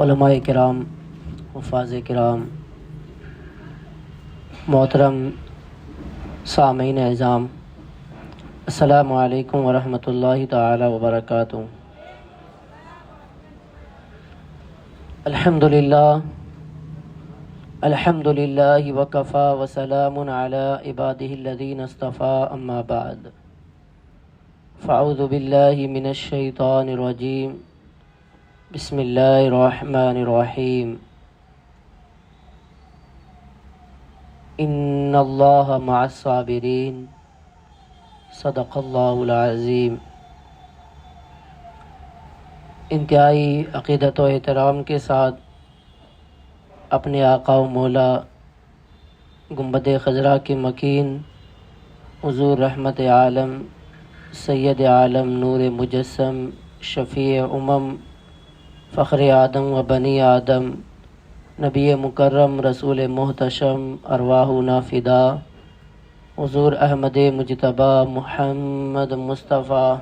علماء کرام، حفاظ کرام، محترم سامعین اعظام، السلام علیکم ورحمۃ اللہ تعالی وبرکاتہ۔ الحمد للہ وکفی وسلام علی عبادہ الذین اصطفی، اما بعد فاعوذ باللہ من الشیطان الرجیم، بسم اللہ الرحمن الرحیم۔ ان اللہ مع الصابرین، صدق اللہ العظیم۔ انتہائی عقیدت و احترام کے ساتھ اپنے آقا و مولا گنبد خضرا کے مکین حضور رحمت عالم سید عالم نور مجسم شفیع امم فخر آدم و بنی آدم نبی مکرم رسول محتشم ارواحنا فدا حضور احمد مجتبی محمد مصطفیٰ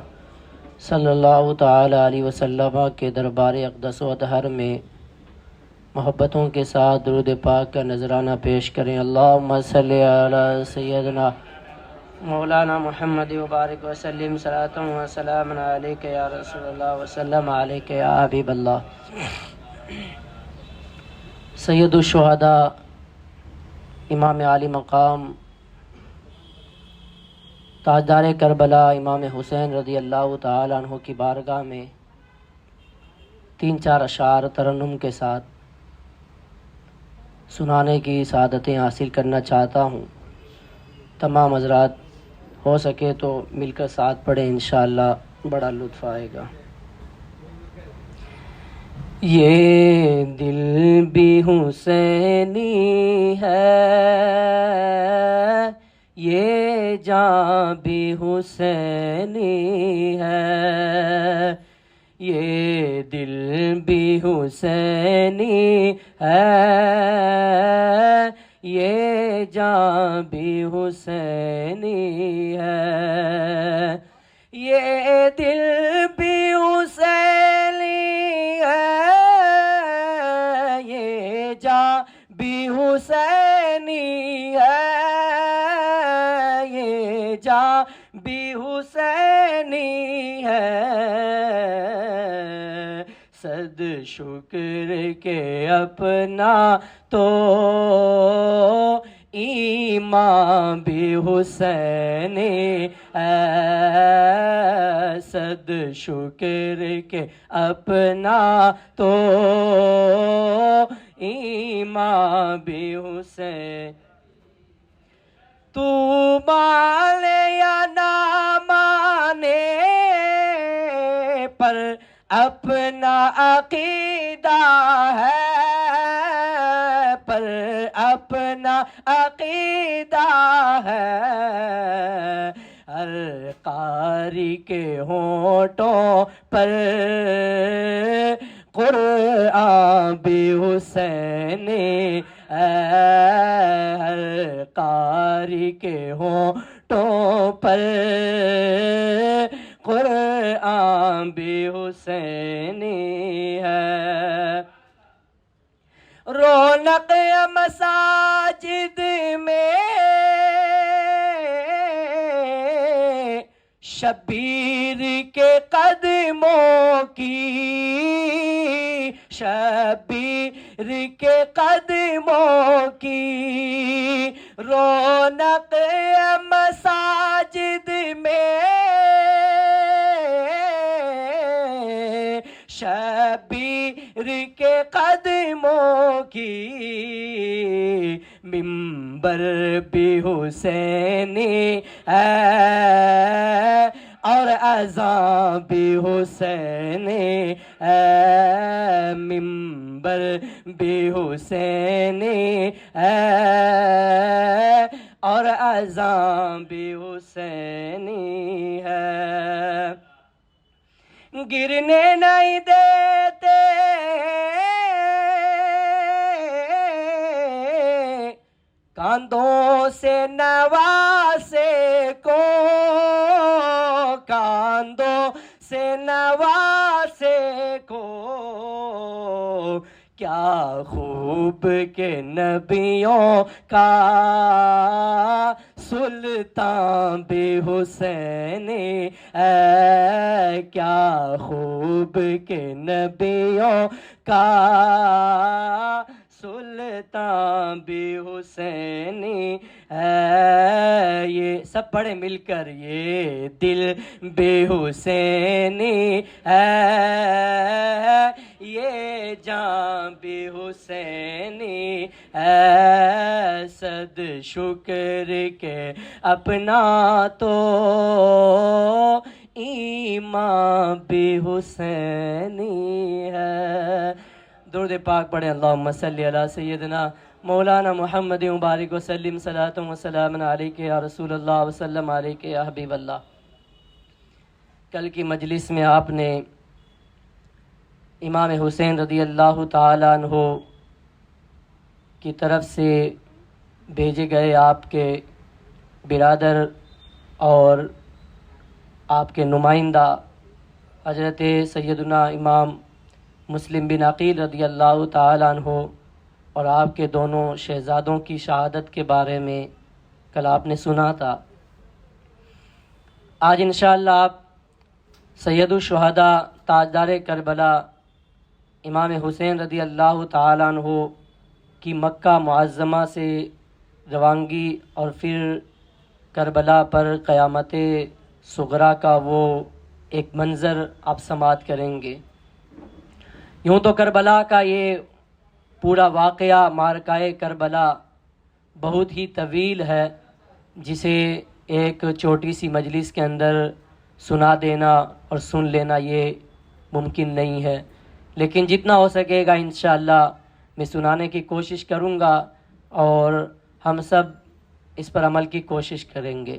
صلی اللہ تعالی علیہ وسلم کے دربار اقدس و اطہر میں محبتوں کے ساتھ درود پاک کا نذرانہ پیش کریں۔ اللہم صلی علی سیدنا مولانا محمد وبارک وسلم صلاۃ و سلام علیک یا رسول اللہ وسلم علیک یا حبیب اللہ۔ سید الشہداء امام عالی مقام تاجدار کربلا امام حسین رضی اللہ تعالی عنہ کی بارگاہ میں 3-4 اشعار ترنم کے ساتھ سنانے کی سعادتیں حاصل کرنا چاہتا ہوں۔ تمام حضرات ہو سکے تو مل کر ساتھ پڑھیں، انشاءاللہ بڑا لطف آئے گا۔ یہ دل بھی حسینی ہے، یہ جاں بھی حسینی ہے، یہ دل بھی حسینی ہے، یہ جاں بھی حسینی ہے، یہ دل بھی حسینی ہے، یہ جاں بھی حسینی ہے، یہ جاں بھی حسینی ہے۔ صد شکر کے اپنا تو ایمان بھی حسینی ہے، صد شکر کے اپنا تو ایمان بھی حسین۔ تو مانے یا نہ مانے پر اپنا عقیدہ ہے، پر اپنا عقیدہ ہے، ہر قاری کے ہونٹوں پر قرآن بھی حسینی ہے، ہر قاری کے ہونٹوں پر قرآن بھی حسینی ہے۔ رونق مساجد میں شبیر کے قدموں کی، شبیر کے قدموں کی رونق مساجد میں، شبیر کے قدموں کی منبر بھی حسینی ہے، اور اذان بھی حسینی ہے، منبر بھی حسینی ہے، اور اذان بھی حسینی ہے۔ گرنے نہیں دیتے کاندھوں سے نواسے کو، کاندھوں سے نواسے کو کیا خوب کے نبیوں کا سلطان بے حسین، اے کیا خوب کے نبیوں کا سلطان بے حسینی ہے، یہ سب پڑھے مل کر، یہ دل بے حسینی ہے، یہ جان بے حسینی ہے، صد شکر کے اپنا تو ایمان بے حسینی ہے۔ درود پاک پڑھیں، اللہم صلی علی سیدنا مولانا محمد مبارک وسلم، صلاۃ و سلام علیک یا رسول اللہ وسلم علیک یا حبیب اللہ۔ کل کی مجلس میں آپ نے امام حسین رضی اللہ تعالیٰ عنہ کی طرف سے بھیجے گئے آپ کے برادر اور آپ کے نمائندہ حضرت سیدنا امام مسلم بن عقیل رضی اللہ تعالیٰ عنہ اور آپ کے دونوں شہزادوں کی شہادت کے بارے میں کل آپ نے سنا تھا۔ آج انشاءاللہ آپ سید الشہداء تاجدار کربلا امام حسین رضی اللہ تعالیٰ عنہ کی مکہ معظمہ سے روانگی اور پھر کربلا پر قیامت صغریٰ کا وہ ایک منظر آپ سماعت کریں گے۔ یوں تو کربلا کا یہ پورا واقعہ معرکہ کربلا بہت ہی طویل ہے، جسے ایک چھوٹی سی مجلس کے اندر سنا دینا اور سن لینا یہ ممکن نہیں ہے، لیکن جتنا ہو سکے گا انشاءاللہ میں سنانے کی کوشش کروں گا اور ہم سب اس پر عمل کی کوشش کریں گے۔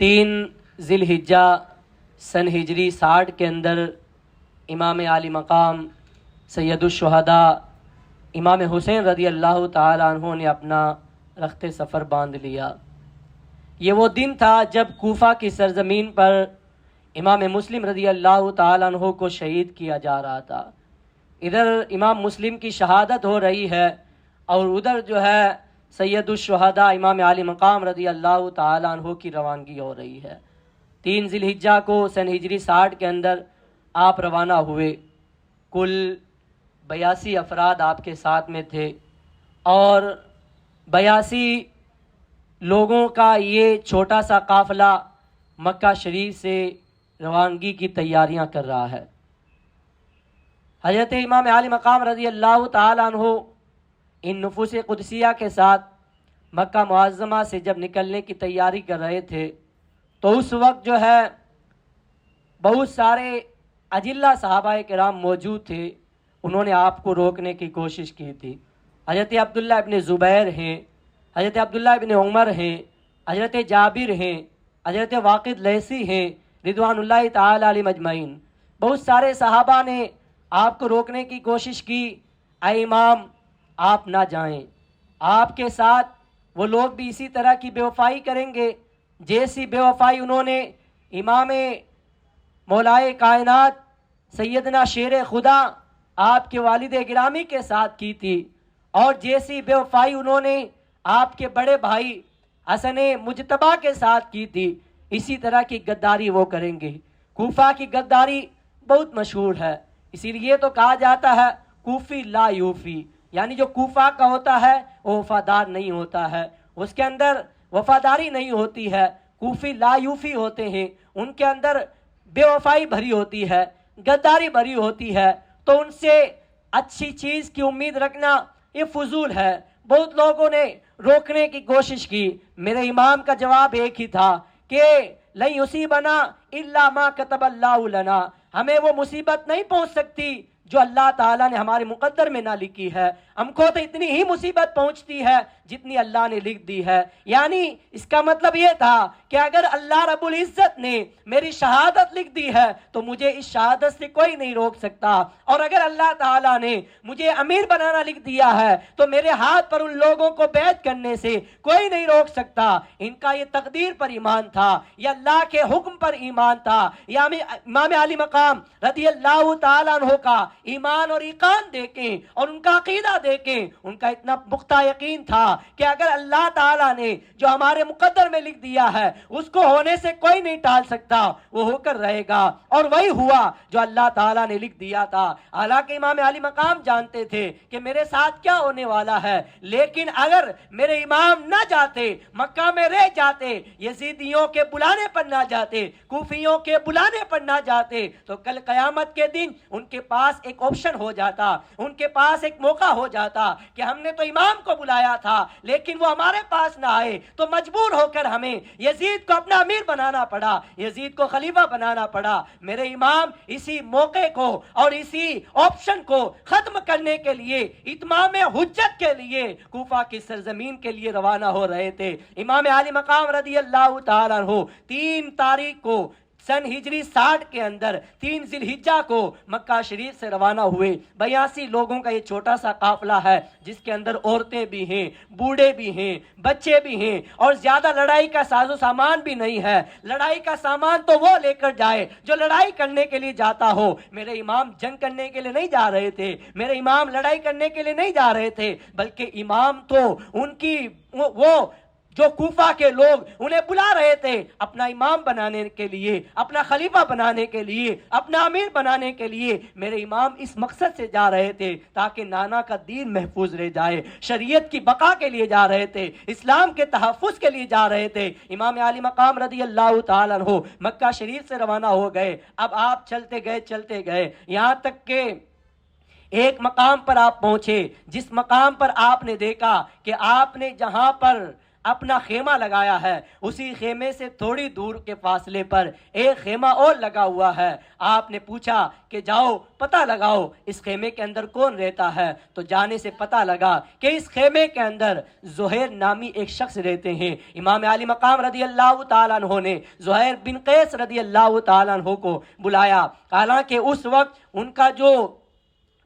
3 ذی الحجہ سن ہجری 60 کے اندر امام عالی مقام سید الشہداء امام حسین رضی اللہ تعالیٰ عنہ نے اپنا رخت سفر باندھ لیا۔ یہ وہ دن تھا جب کوفہ کی سرزمین پر امام مسلم رضی اللہ تعالیٰ عنہ کو شہید کیا جا رہا تھا۔ ادھر امام مسلم کی شہادت ہو رہی ہے اور ادھر جو ہے سید الشہداء امام عالی مقام رضی اللہ تعالیٰ عنہ کی روانگی ہو رہی ہے۔ 3 ذی الحجہ کو سن ہجری 60 کے اندر آپ روانہ ہوئے۔ کل 82 افراد آپ کے ساتھ میں تھے اور 82 لوگوں کا یہ چھوٹا سا قافلہ مکہ شریف سے روانگی کی تیاریاں کر رہا ہے۔ حضرت امام عالی مقام رضی اللہ تعالیٰ عنہ ان نفوس قدسیہ کے ساتھ مکہ معظمہ سے جب نکلنے کی تیاری کر رہے تھے تو اس وقت جو ہے بہت سارے اجلہ صحابہ کرام موجود تھے، انہوں نے آپ کو روکنے کی کوشش کی تھی۔ حضرت عبداللہ ابن زبیر ہیں، حضرت عبداللہ ابن عمر ہیں، حضرت جابر ہیں، حضرت واقد لیثی ہیں رضوان اللہ تعالی علیہ مجمعین۔ بہت سارے صحابہ نے آپ کو روکنے کی کوشش کی، اے امام آپ نہ جائیں، آپ کے ساتھ وہ لوگ بھی اسی طرح کی بے وفائی کریں گے جیسی بے وفائی انہوں نے امام مولائے کائنات سیدنا شیر خدا آپ کے والد گرامی کے ساتھ کی تھی، اور جیسی بے وفائی انہوں نے آپ کے بڑے بھائی حسن مجتبیٰ کے ساتھ کی تھی، اسی طرح کی غداری وہ کریں گے۔ کوفہ کی غداری بہت مشہور ہے، اسی لیے تو کہا جاتا ہے کوفی لا یوفی، یعنی جو کوفہ کا ہوتا ہے وہ وفادار نہیں ہوتا ہے، اس کے اندر وفاداری نہیں ہوتی ہے۔ کوفی لا یوفی ہوتے ہیں، ان کے اندر بے وفائی بھری ہوتی ہے، غداری بھری ہوتی ہے، تو ان سے اچھی چیز کی امید رکھنا یہ فضول ہے۔ بہت لوگوں نے روکنے کی کوشش کی، میرے امام کا جواب ایک ہی تھا کہ لن یصیبنا الا ما کتب اللہ لنا، ہمیں وہ مصیبت نہیں پہنچ سکتی جو اللہ تعالیٰ نے ہمارے مقدر میں نہ لکھی ہے، ہم کو تو اتنی ہی مصیبت پہنچتی ہے جتنی اللہ نے لکھ دی ہے۔ یعنی اس کا مطلب یہ تھا کہ اگر اللہ رب العزت نے میری شہادت لکھ دی ہے تو مجھے اس شہادت سے کوئی نہیں روک سکتا، اور اگر اللہ تعالیٰ نے مجھے امیر بنانا لکھ دیا ہے تو میرے ہاتھ پر ان لوگوں کو بیعت کرنے سے کوئی نہیں روک سکتا۔ ان کا یہ تقدیر پر ایمان تھا، یہ اللہ کے حکم پر ایمان تھا، یہ امام علی مقام رضی اللہ تعالیٰ عنہ کا ایمان اور ایقان دیکھیں اور ان کا عقیدہ دیکھیں، ان کا اتنا پختہ یقین تھا کہ اگر اللہ تعالیٰ نے جو ہمارے مقدر میں لکھ دیا ہے اس کو ہونے سے کوئی نہیں ٹال سکتا، وہ ہو کر رہے گا، اور وہی ہوا جو اللہ تعالیٰ نے لکھ دیا تھا۔ حالانکہ امام علی مقام جانتے تھے کہ میرے ساتھ کیا ہونے والا ہے، لیکن اگر میرے امام نہ جاتے، مکہ میں رہ جاتے، یزیدیوں کے بلانے پر نہ جاتے، کوفیوں کے بلانے پر نہ جاتے، تو کل قیامت کے دن ان کے پاس ایک آپشن ہو جاتا، ان کے پاس ایک موقع ہو جاتا کہ ہم نے تو امام کو بلایا تھا لیکن وہ ہمارے پاس نہ آئے، تو مجبور ہو کر ہمیں یزید کو اپنا امیر بنانا پڑا، یزید کو خلیفہ بنانا پڑا۔ میرے امام اسی موقع کو اور اسی آپشن کو ختم کرنے کے لیے، اتمام حجت کے لیے کوفہ کی سرزمین کے لیے روانہ ہو رہے تھے۔ امام علی مقام رضی اللہ تعالیٰ عنہ 3 تاریخ کو سن ہجری 60 کے اندر 3 ذی الحجہ کو مکہ شریف سے روانہ ہوئے۔ 82 لوگوں کا یہ چھوٹا سا قافلہ ہے جس کے اندر عورتیں بھی ہیں، بوڑھے بھی ہیں، بچے بھی ہیں، اور زیادہ لڑائی کا ساز و سامان بھی نہیں ہے۔ لڑائی کا سامان تو وہ لے کر جائے جو لڑائی کرنے کے لیے جاتا ہو۔ میرے امام جنگ کرنے کے لیے نہیں جا رہے تھے، میرے امام لڑائی کرنے کے لیے نہیں جا رہے تھے، بلکہ امام تو ان کی وہ جو کوفہ کے لوگ انہیں بلا رہے تھے اپنا امام بنانے کے لیے، اپنا خلیفہ بنانے کے لیے، اپنا امیر بنانے کے لیے۔ میرے امام اس مقصد سے جا رہے تھے تاکہ نانا کا دین محفوظ رہ جائے، شریعت کی بقا کے لیے جا رہے تھے، اسلام کے تحفظ کے لیے جا رہے تھے۔ امام علی مقام رضی اللہ تعالیٰ عنہ مکہ شریف سے روانہ ہو گئے۔ اب آپ چلتے گئے یہاں تک کہ ایک مقام پر آپ پہنچے، جس مقام پر آپ نے دیکھا کہ آپ نے جہاں پر اپنا خیمہ لگایا ہے اسی خیمے سے تھوڑی دور کے فاصلے پر ایک خیمہ اور لگا ہوا ہے۔ آپ نے پوچھا کہ جاؤ پتہ لگاؤ اس خیمے کے اندر کون رہتا ہے، تو جانے سے پتہ لگا کہ اس خیمے کے اندر زہیر نامی ایک شخص رہتے ہیں۔ امام علی مقام رضی اللہ تعالیٰ عنہ نے زہیر بن قیس رضی اللہ تعالیٰ عنہ کو بلایا۔ حالانکہ اس وقت ان کا جو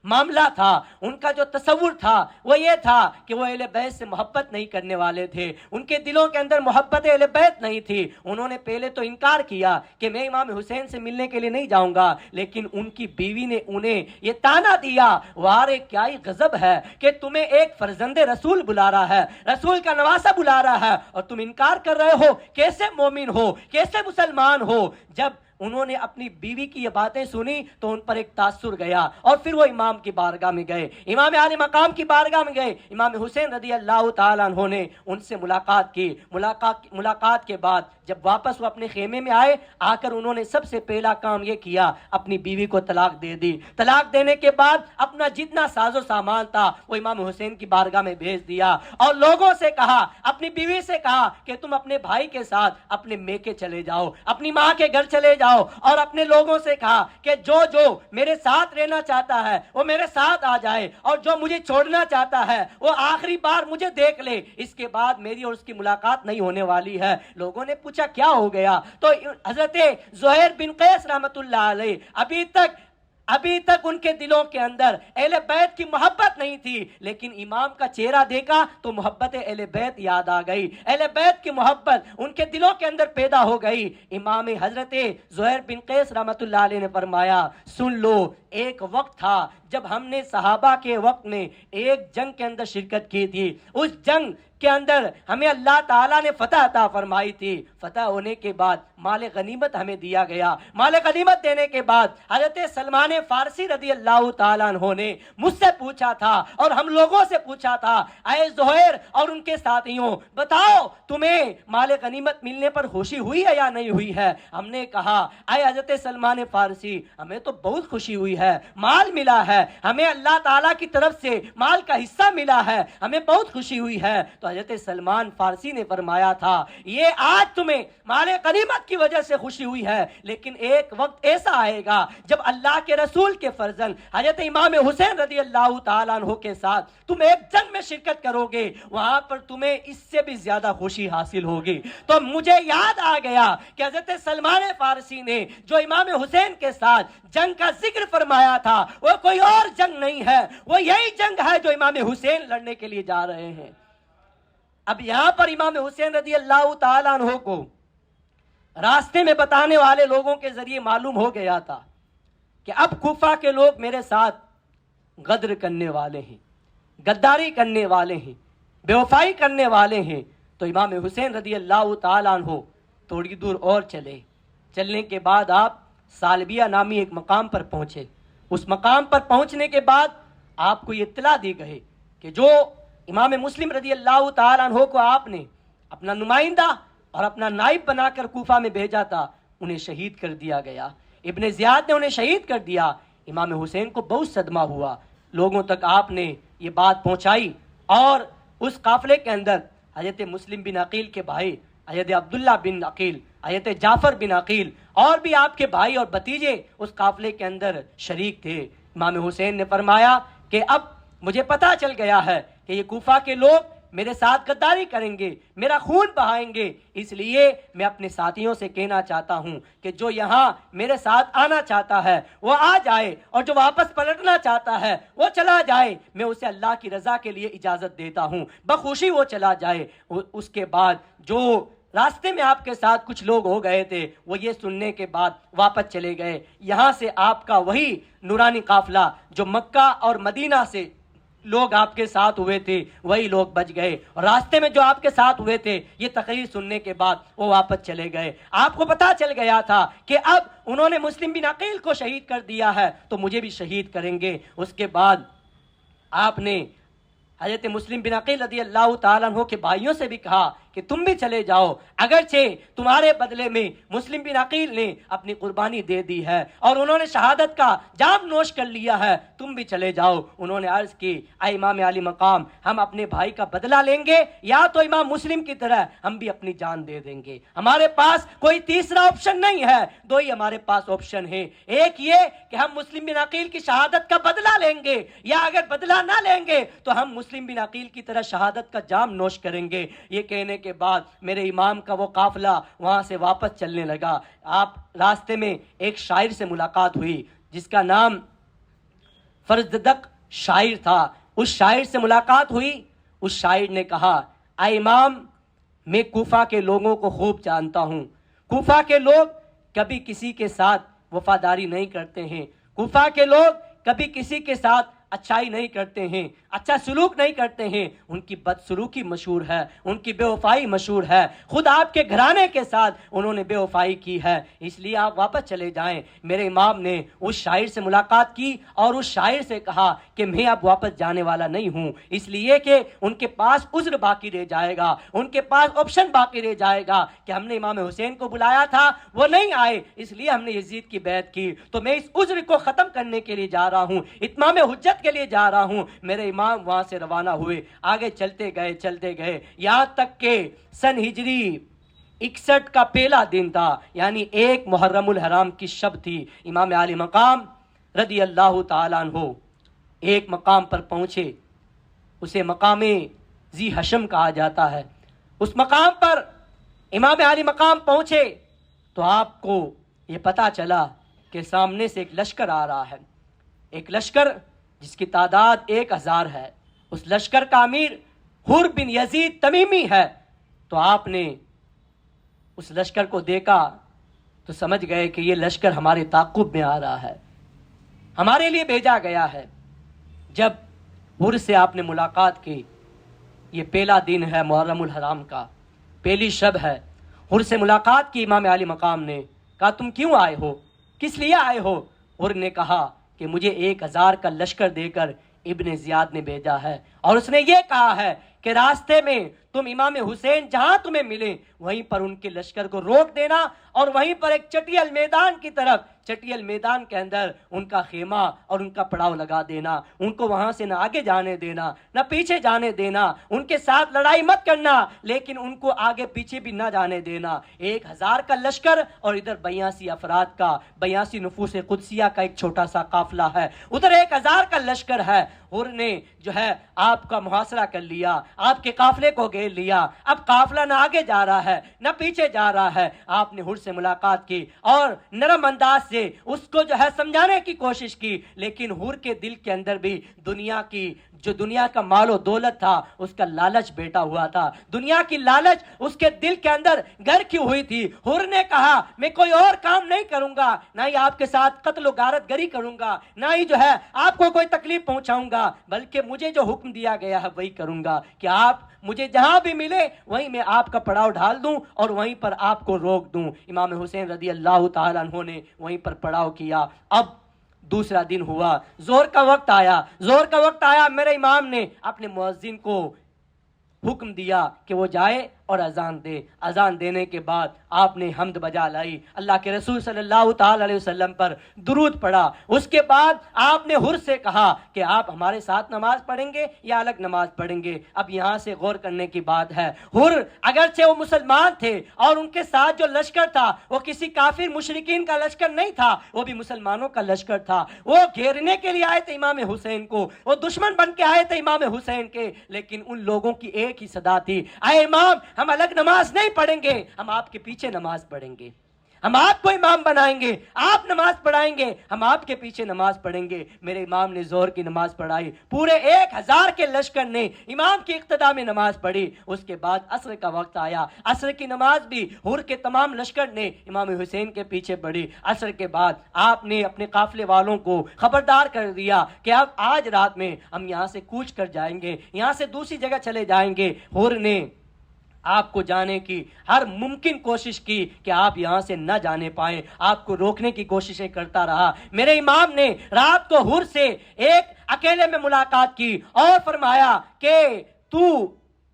معاملہ تھا، ان کا جو تصور تھا وہ یہ تھا کہ وہ اہل بیت سے محبت نہیں کرنے والے تھے، ان کے دلوں کے اندر محبت اہل بیت نہیں تھی۔ انہوں نے پہلے تو انکار کیا کہ میں امام حسین سے ملنے کے لیے نہیں جاؤں گا، لیکن ان کی بیوی نے انہیں یہ تانا دیا، وارے کیا ہی غضب ہے کہ تمہیں ایک فرزند رسول بلا رہا ہے، رسول کا نواسہ بلا رہا ہے اور تم انکار کر رہے ہو، کیسے مومن ہو، کیسے مسلمان ہو۔ جب انہوں نے اپنی بیوی کی یہ باتیں سنی تو ان پر ایک تاثر گیا اور پھر وہ امام کی بارگاہ میں گئے، امام علی مقام کی بارگاہ میں گئے۔ امام حسین رضی اللہ تعالیٰ عنہ نے ان سے ملاقات کی۔ ملاقات کے بعد جب واپس وہ اپنے خیمے میں آئے، آ کر انہوں نے سب سے پہلا کام یہ کیا، اپنی بیوی کو طلاق دے دی۔ طلاق دینے کے بعد اپنا جتنا ساز و سامان تھا وہ امام حسین کی بارگاہ میں بھیج دیا اور لوگوں سے کہا، اپنی بیوی سے کہا کہ تم اپنے بھائی کے ساتھ اپنے میکے چلے جاؤ، اپنی ماں کے گھر چلے جاؤ، اور اپنے لوگوں سے کہا کہ جو میرے ساتھ رہنا چاہتا ہے وہ میرے ساتھ آ جائے، اور جو مجھے چھوڑنا چاہتا ہے وہ آخری بار مجھے دیکھ لے، اس کے بعد میری اور اس کی ملاقات نہیں ہونے والی ہے۔ لوگوں نے پوچھا کیا ہو گیا، تو حضرت زہیر بن قیس رحمت اللہ علیہ ابھی تک ان کے دلوں کے اندر اہل بیت کی محبت نہیں تھی، لیکن امام کا چہرہ دیکھا تو محبت اہل بیت یاد آ گئی، اہل بیت کی محبت ان کے دلوں کے اندر پیدا ہو گئی۔ امام حضرت زہیر بن قیس رحمت اللہ علیہ نے فرمایا، سن لو، ایک وقت تھا جب ہم نے صحابہ کے وقت میں ایک جنگ کے اندر شرکت کی تھی، اس جنگ کے اندر ہمیں اللہ تعالیٰ نے فتح عطا فرمائی تھی۔ فتح ہونے کے بعد مال غنیمت ہمیں دیا گیا، مال غنیمت دینے کے بعد حضرت سلمان فارسی رضی اللہ تعالیٰ عنہ نے مجھ سے پوچھا تھا اور ہم لوگوں سے پوچھا تھا، اے زہیر اور ان کے ساتھیوں، بتاؤ تمہیں مال غنیمت ملنے پر خوشی ہوئی ہے یا نہیں ہوئی ہے؟ ہم نے کہا، اے حضرت سلمان فارسی، ہمیں تو بہت خوشی ہوئی ہے، مال ملا ہے، ہمیں اللہ تعالیٰ کی طرف سے مال کا حصہ ملا ہے، ہمیں بہت خوشی ہوئی ہے۔ تو حضرت سلمان فارسی نے فرمایا تھا، یہ آج تمہیں مال غنیمت کی وجہ سے خوشی ہوئی ہے، لیکن ایک وقت ایسا آئے گا جب اللہ کے رسول کے فرزند حضرت امام حسین رضی اللہ تعالیٰ عنہ کے ساتھ تم ایک جنگ میں شرکت کرو گے، وہاں پر تمہیں اس سے بھی زیادہ خوشی حاصل ہوگی۔ تو مجھے یاد آ گیا کہ حضرت سلمان فارسی نے جو امام حسین کے ساتھ جنگ کا ذکر فرمایا تھا وہ کوئی اور جنگ نہیں ہے، وہ یہی جنگ ہے جو امام حسین لڑنے کے لیے جا رہے ہیں۔ اب یہاں پر امام حسین رضی اللہ تعالیٰ عنہ کو راستے میں بتانے والے لوگوں کے ذریعے معلوم ہو گیا تھا کہ اب کوفہ کے لوگ میرے ساتھ غدر کرنے والے ہیں، غداری کرنے والے ہیں، بے وفائی کرنے والے ہیں۔ تو امام حسین رضی اللہ تعالیٰ عنہ تھوڑی دور اور چلنے کے بعد آپ سالبیہ نامی ایک مقام پر پہنچے۔ اس مقام پر پہنچنے کے بعد آپ کو یہ اطلاع دی گئی کہ جو امام مسلم رضی اللہ تعالیٰ عنہ کو آپ نے اپنا نمائندہ اور اپنا نائب بنا کر کوفہ میں بھیجا تھا، انہیں شہید کر دیا گیا۔ ابن زیاد نے انہیں شہید کر دیا۔ امام حسین کو بہت صدمہ ہوا، لوگوں تک آپ نے یہ بات پہنچائی، اور اس قافلے کے اندر حضرت مسلم بن عقیل کے بھائی حضرت عبداللہ بن عقیل، حضرت جعفر بن عقیل اور بھی آپ کے بھائی اور بھتیجے اس قافلے کے اندر شریک تھے۔ امام حسین نے فرمایا کہ اب مجھے پتہ چل گیا ہے کہ یہ کوفہ کے لوگ میرے ساتھ غداری کریں گے، میرا خون بہائیں گے، اس لیے میں اپنے ساتھیوں سے کہنا چاہتا ہوں کہ جو یہاں میرے ساتھ آنا چاہتا ہے وہ آ جائے، اور جو واپس پلٹنا چاہتا ہے وہ چلا جائے۔ میں اسے اللہ کی رضا کے لیے اجازت دیتا ہوں، بخوشی وہ چلا جائے۔ اس کے بعد جو راستے میں آپ کے ساتھ کچھ لوگ ہو گئے تھے وہ یہ سننے کے بعد واپس چلے گئے۔ یہاں سے آپ کا وہی نورانی قافلہ جو مکہ اور مدینہ سے لوگ آپ کے ساتھ ہوئے تھے وہی لوگ بچ گئے، اور راستے میں جو آپ کے ساتھ ہوئے تھے یہ تقریر سننے کے بعد وہ واپس چلے گئے۔ آپ کو پتہ چل گیا تھا کہ اب انہوں نے مسلم بن عقیل کو شہید کر دیا ہے تو مجھے بھی شہید کریں گے۔ اس کے بعد آپ نے حضرت مسلم بن عقیل رضی اللہ تعالیٰ عنہ کے بھائیوں سے بھی کہا کہ تم بھی چلے جاؤ، اگرچہ تمہارے بدلے میں مسلم بن عقیل نے اپنی قربانی دے دی ہے اور انہوں نے شہادت کا جام نوش کر لیا ہے، تم بھی چلے جاؤ۔ انہوں نے عرض کی اے امام علی مقام، ہم اپنے بھائی کا بدلہ لیں گے یا تو امام مسلم کی طرح ہم بھی اپنی جان دے دیں گے، ہمارے پاس کوئی تیسرا آپشن نہیں ہے، دو ہی ہمارے پاس آپشن ہے، ایک یہ کہ ہم مسلم بن عقیل کی شہادت کا بدلہ لیں گے، یا اگر بدلہ نہ لیں گے تو ہم مسلم بن عقیل کی طرح شہادت کا جام نوش کریں گے۔ یہ کہنے کے بعد میرے امام کا وہ قافلہ وہاں سے واپس چلنے لگا۔ آپ راستے میں ایک شاعر سے ملاقات ہوئی جس کا نام فرزدق شاعر تھا، اس شاعر سے ملاقات ہوئی۔ اس شاعر نے کہا اے امام، میں کوفہ کے لوگوں کو خوب جانتا ہوں، کوفہ کے لوگ کبھی کسی کے ساتھ وفاداری نہیں کرتے ہیں، کوفہ کے لوگ کبھی کسی کے ساتھ اچھائی نہیں کرتے ہیں، اچھا سلوک نہیں کرتے ہیں، ان کی بدسلوکی مشہور ہے، ان کی بے وفائی مشہور ہے، خود آپ کے گھرانے کے ساتھ انہوں نے بے وفائی کی ہے، اس لیے آپ واپس چلے جائیں۔ میرے امام نے اس شاعر سے ملاقات کی اور اس شاعر سے کہا کہ میں اب واپس جانے والا نہیں ہوں، اس لیے کہ ان کے پاس عذر باقی رہ جائے گا، ان کے پاس آپشن باقی رہ جائے گا کہ ہم نے امام حسین کو بلایا تھا وہ نہیں آئے، اس لیے ہم نے یزید کی بیعت کی، تو میں اس عذر کو ختم کرنے کے لیے جا رہا ہوں، اتمام حجت کے لیے جا رہا ہوں۔ میرے امام وہاں سے روانہ ہوئے، آگے چلتے گئے یہاں تک کہ سن ہجری 61 کا پہلا دن تھا، یعنی 1 محرم الحرام کی شب تھی۔ امام علی مقام رضی اللہ تعالیٰ عنہ ایک مقام پر پہنچے، اسے مقام ذی حشم کہا جاتا ہے۔ اس مقام پر امام علی مقام پہنچے تو آپ کو یہ پتا چلا کہ سامنے سے ایک لشکر آ رہا ہے، ایک لشکر جس کی تعداد 1000 ہے، اس لشکر کا امیر حر بن یزید تمیمی ہے۔ تو آپ نے اس لشکر کو دیکھا تو سمجھ گئے کہ یہ لشکر ہمارے تعاقب میں آ رہا ہے، ہمارے لیے بھیجا گیا ہے۔ جب حر سے آپ نے ملاقات کی، یہ پہلا دن ہے محرم الحرام کا، پہلی شب ہے، حر سے ملاقات کی امام علی مقام نے، کہا تم کیوں آئے ہو، کس لیے آئے ہو؟ حر نے کہا کہ مجھے 1000 کا لشکر دے کر ابن زیاد نے بھیجا ہے، اور اس نے یہ کہا ہے کہ راستے میں تم امام حسین جہاں تمہیں ملے وہیں پر ان کے لشکر کو روک دینا، اور وہیں پر ایک چٹیل میدان کی طرف، چٹیل میدان کے اندر ان کا خیمہ اور ان کا پڑاؤ لگا دینا، ان کو وہاں سے نہ آگے جانے دینا نہ پیچھے جانے دینا، ان کے ساتھ لڑائی مت کرنا لیکن ان کو آگے پیچھے بھی نہ جانے دینا۔ 1000 کا لشکر اور ادھر 82 افراد کا، 82 نفوس قدسیہ کا ایک چھوٹا سا قافلہ ہے، ادھر 1000 کا لشکر ہے۔ حر نے جو ہے آپ کا محاصرہ کر لیا، آپ کے قافلے کو گھیر لیا، اب قافلہ نہ آگے جا رہا ہے نہ پیچھے جا رہا ہے۔ آپ نے حر سے ملاقات کی اور نرم انداز سے اس کو جو ہے سمجھانے کی کوشش کی، لیکن حر کے دل کے اندر بھی دنیا کی جو دنیا کا مال و دولت تھا اس کا لالچ بیٹا ہوا تھا، دنیا کی لالچ اس کے دل کے اندر گھر کی ہوئی تھی۔ حر نے کہا میں کوئی اور کام نہیں کروں گا، نہ ہی آپ کے ساتھ قتل و غارت گری کروں گا، نہ ہی جو ہے آپ کو کوئی تکلیف پہنچاؤں گا، بلکہ مجھے جو حکم دیا گیا ہے وہی کروں گا کہ آپ مجھے جہاں بھی ملے وہیں میں آپ کا پڑاؤ ڈھال دوں اور وہیں پر آپ کو روک دوں۔ امام حسین رضی اللہ تعالیٰ عنہ نے وہیں پر پڑاؤ کیا۔ اب دوسرا دن ہوا، زور کا وقت آیا، میرے امام نے اپنے مؤذن کو حکم دیا کہ وہ جائے اور اذان دے۔ اذان دینے کے بعد آپ نے حمد بجا لائی، اللہ کے رسول صلی اللہ تعالی علیہ وسلم پر درود پڑھا۔ اس کے بعد آپ نے حر سے کہا کہ آپ ہمارے ساتھ نماز پڑھیں گے یا الگ نماز پڑھیں گے؟ اب یہاں سے غور کرنے کی بات ہے، حر اگرچہ وہ مسلمان تھے اور ان کے ساتھ جو لشکر تھا وہ کسی کافر مشرکین کا لشکر نہیں تھا، وہ بھی مسلمانوں کا لشکر تھا۔ وہ گھیرنے کے لیے آئے تھے امام حسین کو، وہ دشمن بن کے آئے تھے امام حسین کے، لیکن ان لوگوں کی ایک ہی صدا تھی، اے امام ہم الگ نماز نہیں پڑھیں گے، ہم آپ کے پیچھے نماز پڑھیں گے، ہم آپ کو امام بنائیں گے، آپ نماز پڑھائیں گے، ہم آپ کے پیچھے نماز پڑھیں گے۔ میرے امام نے ظہر کی نماز پڑھائی، پورے 1000 کے لشکر نے امام کی اقتداء میں نماز پڑھی۔ اس کے بعد عصر کا وقت آیا، عصر کی نماز بھی حر کے تمام لشکر نے امام حسین کے پیچھے پڑھی۔ عصر کے بعد آپ نے اپنے قافلے والوں کو خبردار کر دیا کہ اب آج رات میں ہم یہاں سے کوچ کر جائیں گے، یہاں سے دوسری جگہ چلے جائیں گے۔ حر نے آپ کو جانے کی ہر ممکن کوشش کی کہ آپ یہاں سے نہ جانے پائیں، آپ کو روکنے کی کوششیں کرتا رہا۔ میرے امام نے رات کو حر سے ایک اکیلے میں ملاقات کی اور فرمایا کہ تو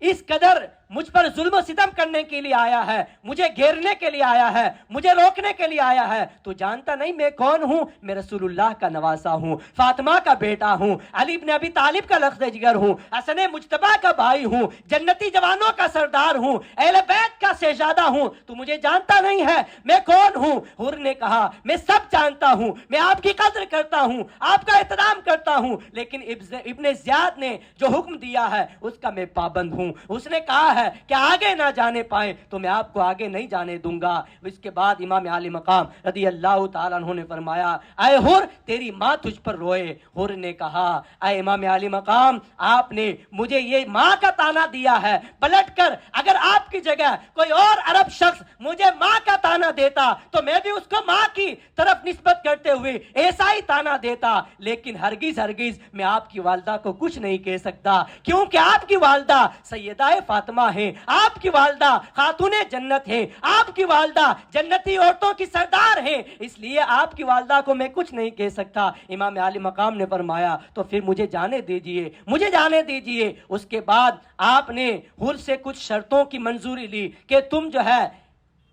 اس قدر مجھ پر ظلم و ستم کرنے کے لیے آیا ہے، مجھے گھیرنے کے لیے آیا ہے، مجھے روکنے کے لیے آیا ہے، تو جانتا نہیں میں کون ہوں؟ میں رسول اللہ کا نواسا ہوں، فاطمہ کا بیٹا ہوں، علی بن ابی طالب کا لخت جگر ہوں، حسن مجتبیٰ کا بھائی ہوں، جنتی جوانوں کا سردار ہوں، اہل بیت کا شہزادہ ہوں، تو مجھے جانتا نہیں ہے میں کون ہوں؟ حر نے کہا میں سب جانتا ہوں، میں آپ کی قدر کرتا ہوں، آپ کا احترام کرتا ہوں، لیکن ابن زیاد نے جو حکم دیا ہے اس کا میں پابند ہوں۔ اس نے کہا ہے کہ آگے نہ جانے پائیں تو میں آپ کو آگے نہیں جانے دوں گا۔ اس کے بعد امام عالی مقام رضی اللہ تعالیٰ عنہ نے فرمایا اے حر تیری ماں تجھ پر روئے۔ حر نے کہا اے امام عالی مقام آپ نے مجھے یہ ماں کا تانا دیا ہے، پلٹ کر اگر آپ کی جگہ کوئی اور عرب شخص مجھے ماں کا تانا دیتا تو میں بھی اس کو ماں کی طرف نسبت کرتے ہوئے ایسا ہی تانا دیتا، لیکن ہرگز میں آپ کی والدہ کو کچھ نہیں کہہ سکتا، کیونکہ آپ کی والدہ سیدہ فاطمہ ہیں، آپ کی والدہ خاتون جنت ہیں، آپ کی والدہ جنتی عورتوں کی سردار ہیں، اس لیے آپ کی والدہ کو میں کچھ نہیں کہہ سکتا۔ امام عالی مقام نے فرمایا تو پھر مجھے جانے دیجئے۔ اس کے بعد آپ نے حر سے کچھ شرطوں کی منظوری لی کہ تم جو ہے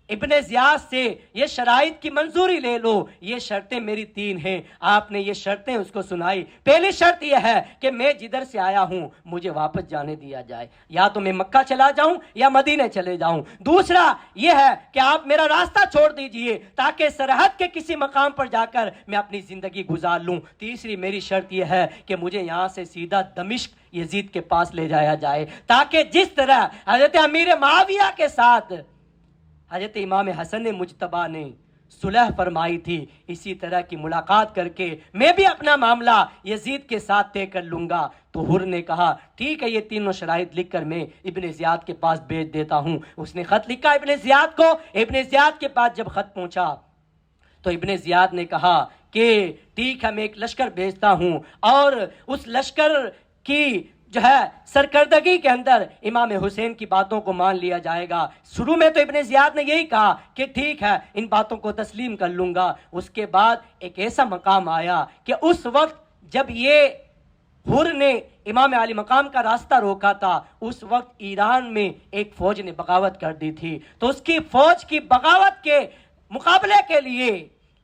ابن زیاد سے یہ شرائط کی منظوری لے لو، یہ شرطیں میری 3 ہیں۔ آپ نے یہ شرطیں اس کو سنائی۔ پہلی شرط یہ ہے کہ میں جدھر سے آیا ہوں مجھے واپس جانے دیا جائے، یا تو میں مکہ چلا جاؤں یا مدینے چلے جاؤں۔ دوسرا یہ ہے کہ آپ میرا راستہ چھوڑ دیجئے تاکہ سرحد کے کسی مقام پر جا کر میں اپنی زندگی گزار لوں۔ تیسری میری شرط یہ ہے کہ مجھے یہاں سے سیدھا دمشق یزید کے پاس لے جایا جائے، تاکہ جس طرح حضرت امیر معاویہ کے ساتھ حضرت امام حسن مجتبیٰ نے صلح فرمائی تھی، اسی طرح کی ملاقات کر کے میں بھی اپنا معاملہ یزید کے ساتھ طے کر لوں گا۔ تو حر نے کہا ٹھیک ہے، یہ 3 شرائط لکھ کر میں ابن زیاد کے پاس بھیج دیتا ہوں۔ اس نے خط لکھا ابن زیاد کو۔ ابن زیاد کے پاس جب خط پہنچا تو ابن زیاد نے کہا کہ ٹھیک ہے میں ایک لشکر بھیجتا ہوں اور اس لشکر کی جو ہے سرکردگی کے اندر امام حسین کی باتوں کو مان لیا جائے گا۔ شروع میں تو ابن زیاد نے یہی کہا کہ ٹھیک ہے ان باتوں کو تسلیم کر لوں گا۔ اس کے بعد ایک ایسا مقام آیا کہ اس وقت جب یہ حر نے امام علی مقام کا راستہ روکا تھا، اس وقت ایران میں ایک فوج نے بغاوت کر دی تھی، تو اس کی فوج کی بغاوت کے مقابلے کے لیے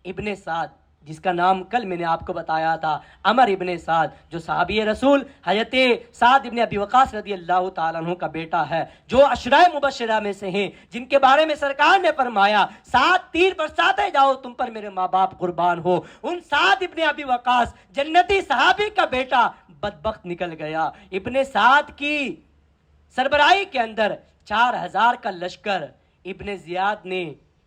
ابن سعد، جس کا نام کل میں نے آپ کو بتایا تھا، عمر ابن سعد، جو صحابی رسول حضرت سعد ابن ابی وقاص رضی اللہ تعالیٰ عنہ کا بیٹا ہے، جو عشرۂ مبشرہ میں سے ہیں، جن کے بارے میں سرکار نے فرمایا 7 تیر برساتے جاؤ تم پر میرے ماں باپ قربان ہو، ان سعد ابن ابی وقاص جنتی صحابی کا بیٹا بدبخت نکل گیا۔ ابن سعد کی سربراہی کے اندر 4000 کا لشکر ابن زیاد نے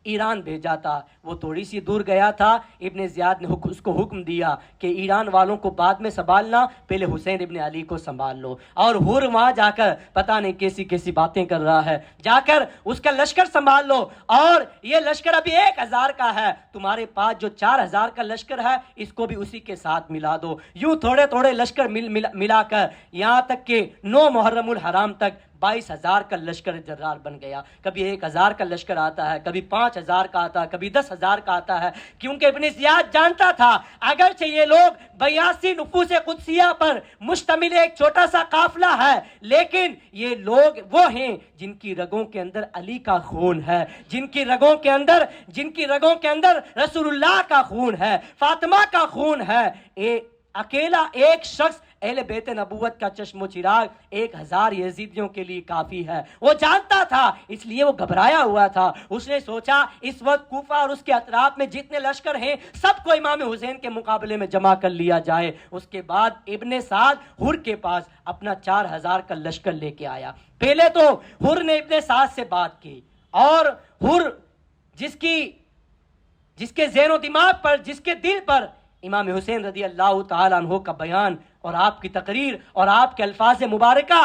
ایران بھیجا تھا، وہ تھوڑی سی دور گیا تھا، ابن زیاد نے اس کو حکم دیا کہ ایران والوں کو بعد میں سنبھالنا، پہلے حسین ابن علی کو سنبھال لو۔ اور ہر وہاں جا کر پتہ نہیں کیسی کیسی باتیں کر رہا ہے، جا کر اس کا لشکر سنبھال لو، اور یہ لشکر ابھی 1000 کا ہے، تمہارے پاس جو 4000 کا لشکر ہے اس کو بھی اسی کے ساتھ ملا دو۔ یوں تھوڑے تھوڑے لشکر ملا کر یہاں تک کہ 9 محرم الحرام تک 22,000 کا لشکر جرار بن گیا۔ کبھی 1000 کا لشکر آتا ہے، کبھی 5000 کا آتا ہے، کبھی 10,000 کا آتا ہے، کیونکہ ابن زیاد جانتا تھا اگرچہ یہ لوگ 82 نفوس قدسیہ پر مشتمل ایک چھوٹا سا قافلہ ہے، لیکن یہ لوگ وہ ہیں جن کی رگوں کے اندر علی کا خون ہے، جن کی رگوں کے اندر رسول اللہ کا خون ہے، فاطمہ کا خون ہے۔ اکیلا ایک شخص اہل بیت نبوت کا چشم و چراغ 1000 یزیدیوں کے لیے کافی ہے۔ وہ جانتا تھا، اس لیے وہ گھبرایا ہوا تھا۔ اس نے سوچا اس وقت کوفہ اور اس کے اطراف میں جتنے لشکر ہیں سب کو امام حسین کے مقابلے میں جمع کر لیا جائے۔ اس کے بعد ابن سعد ہر کے پاس اپنا 4000 کا لشکر لے کے آیا۔ پہلے تو ہر نے ابن سعد سے بات کی، اور ہر جس کے ذہن و دماغ پر، جس کے دل پر امام حسین رضی اللہ تعالیٰ عنہ کا بیان اور آپ کی تقریر اور آپ کے الفاظ مبارکہ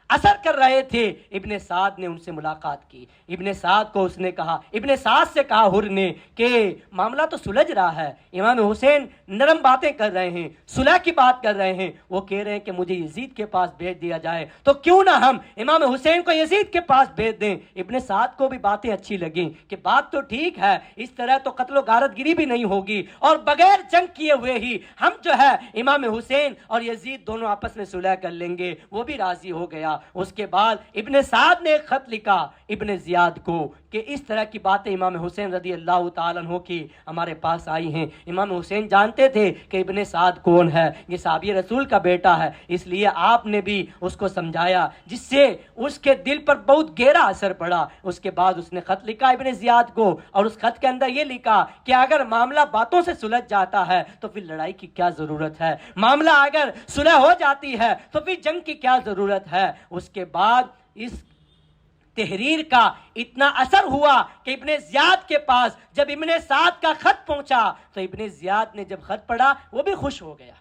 اثر کر رہے تھے، ابن سعد نے ان سے ملاقات کی۔ ابن سعد کو اس نے کہا، ابن سعد سے کہا ہر نے کہ معاملہ تو سلجھ رہا ہے، امام حسین نرم باتیں کر رہے ہیں، صلح کی بات کر رہے ہیں، وہ کہہ رہے ہیں کہ مجھے یزید کے پاس بھیج دیا جائے، تو کیوں نہ ہم امام حسین کو یزید کے پاس بھیج دیں۔ ابن سعد کو بھی باتیں اچھی لگیں کہ بات تو ٹھیک ہے، اس طرح تو قتل و غارت گری بھی نہیں ہوگی، اور بغیر جنگ کیے ہوئے ہی ہم جو ہے امام حسین اور یزید دونوں آپس میں صلح کر لیں گے۔ وہ بھی راضی ہو گیا۔ اس کے بعد ابن سعد نے ایک خط لکھا ابن زیاد کو کہ اس طرح کی باتیں امام حسین رضی اللہ تعالیٰ عنہ کی ہمارے پاس آئی ہیں۔ امام حسین جانتے تھے کہ ابن سعد کون ہے، یہ صحابی رسول کا بیٹا ہے، اس لیے آپ نے بھی اس کو سمجھایا، جس سے اس کے دل پر بہت گہرا اثر پڑا۔ اس کے بعد اس نے خط لکھا ابن زیاد کو، اور اس خط کے اندر یہ لکھا کہ اگر معاملہ باتوں سے سلجھ جاتا ہے تو پھر لڑائی کی کیا ضرورت ہے، معاملہ اگر صلح ہو جاتی ہے تو پھر جنگ کی کیا ضرورت ہے۔ اس کے بعد اس تحریر کا اتنا اثر ہوا کہ ابن زیاد کے پاس جب ابن سعد کا خط پہنچا تو ابن زیاد نے جب خط پڑھا وہ بھی خوش ہو گیا۔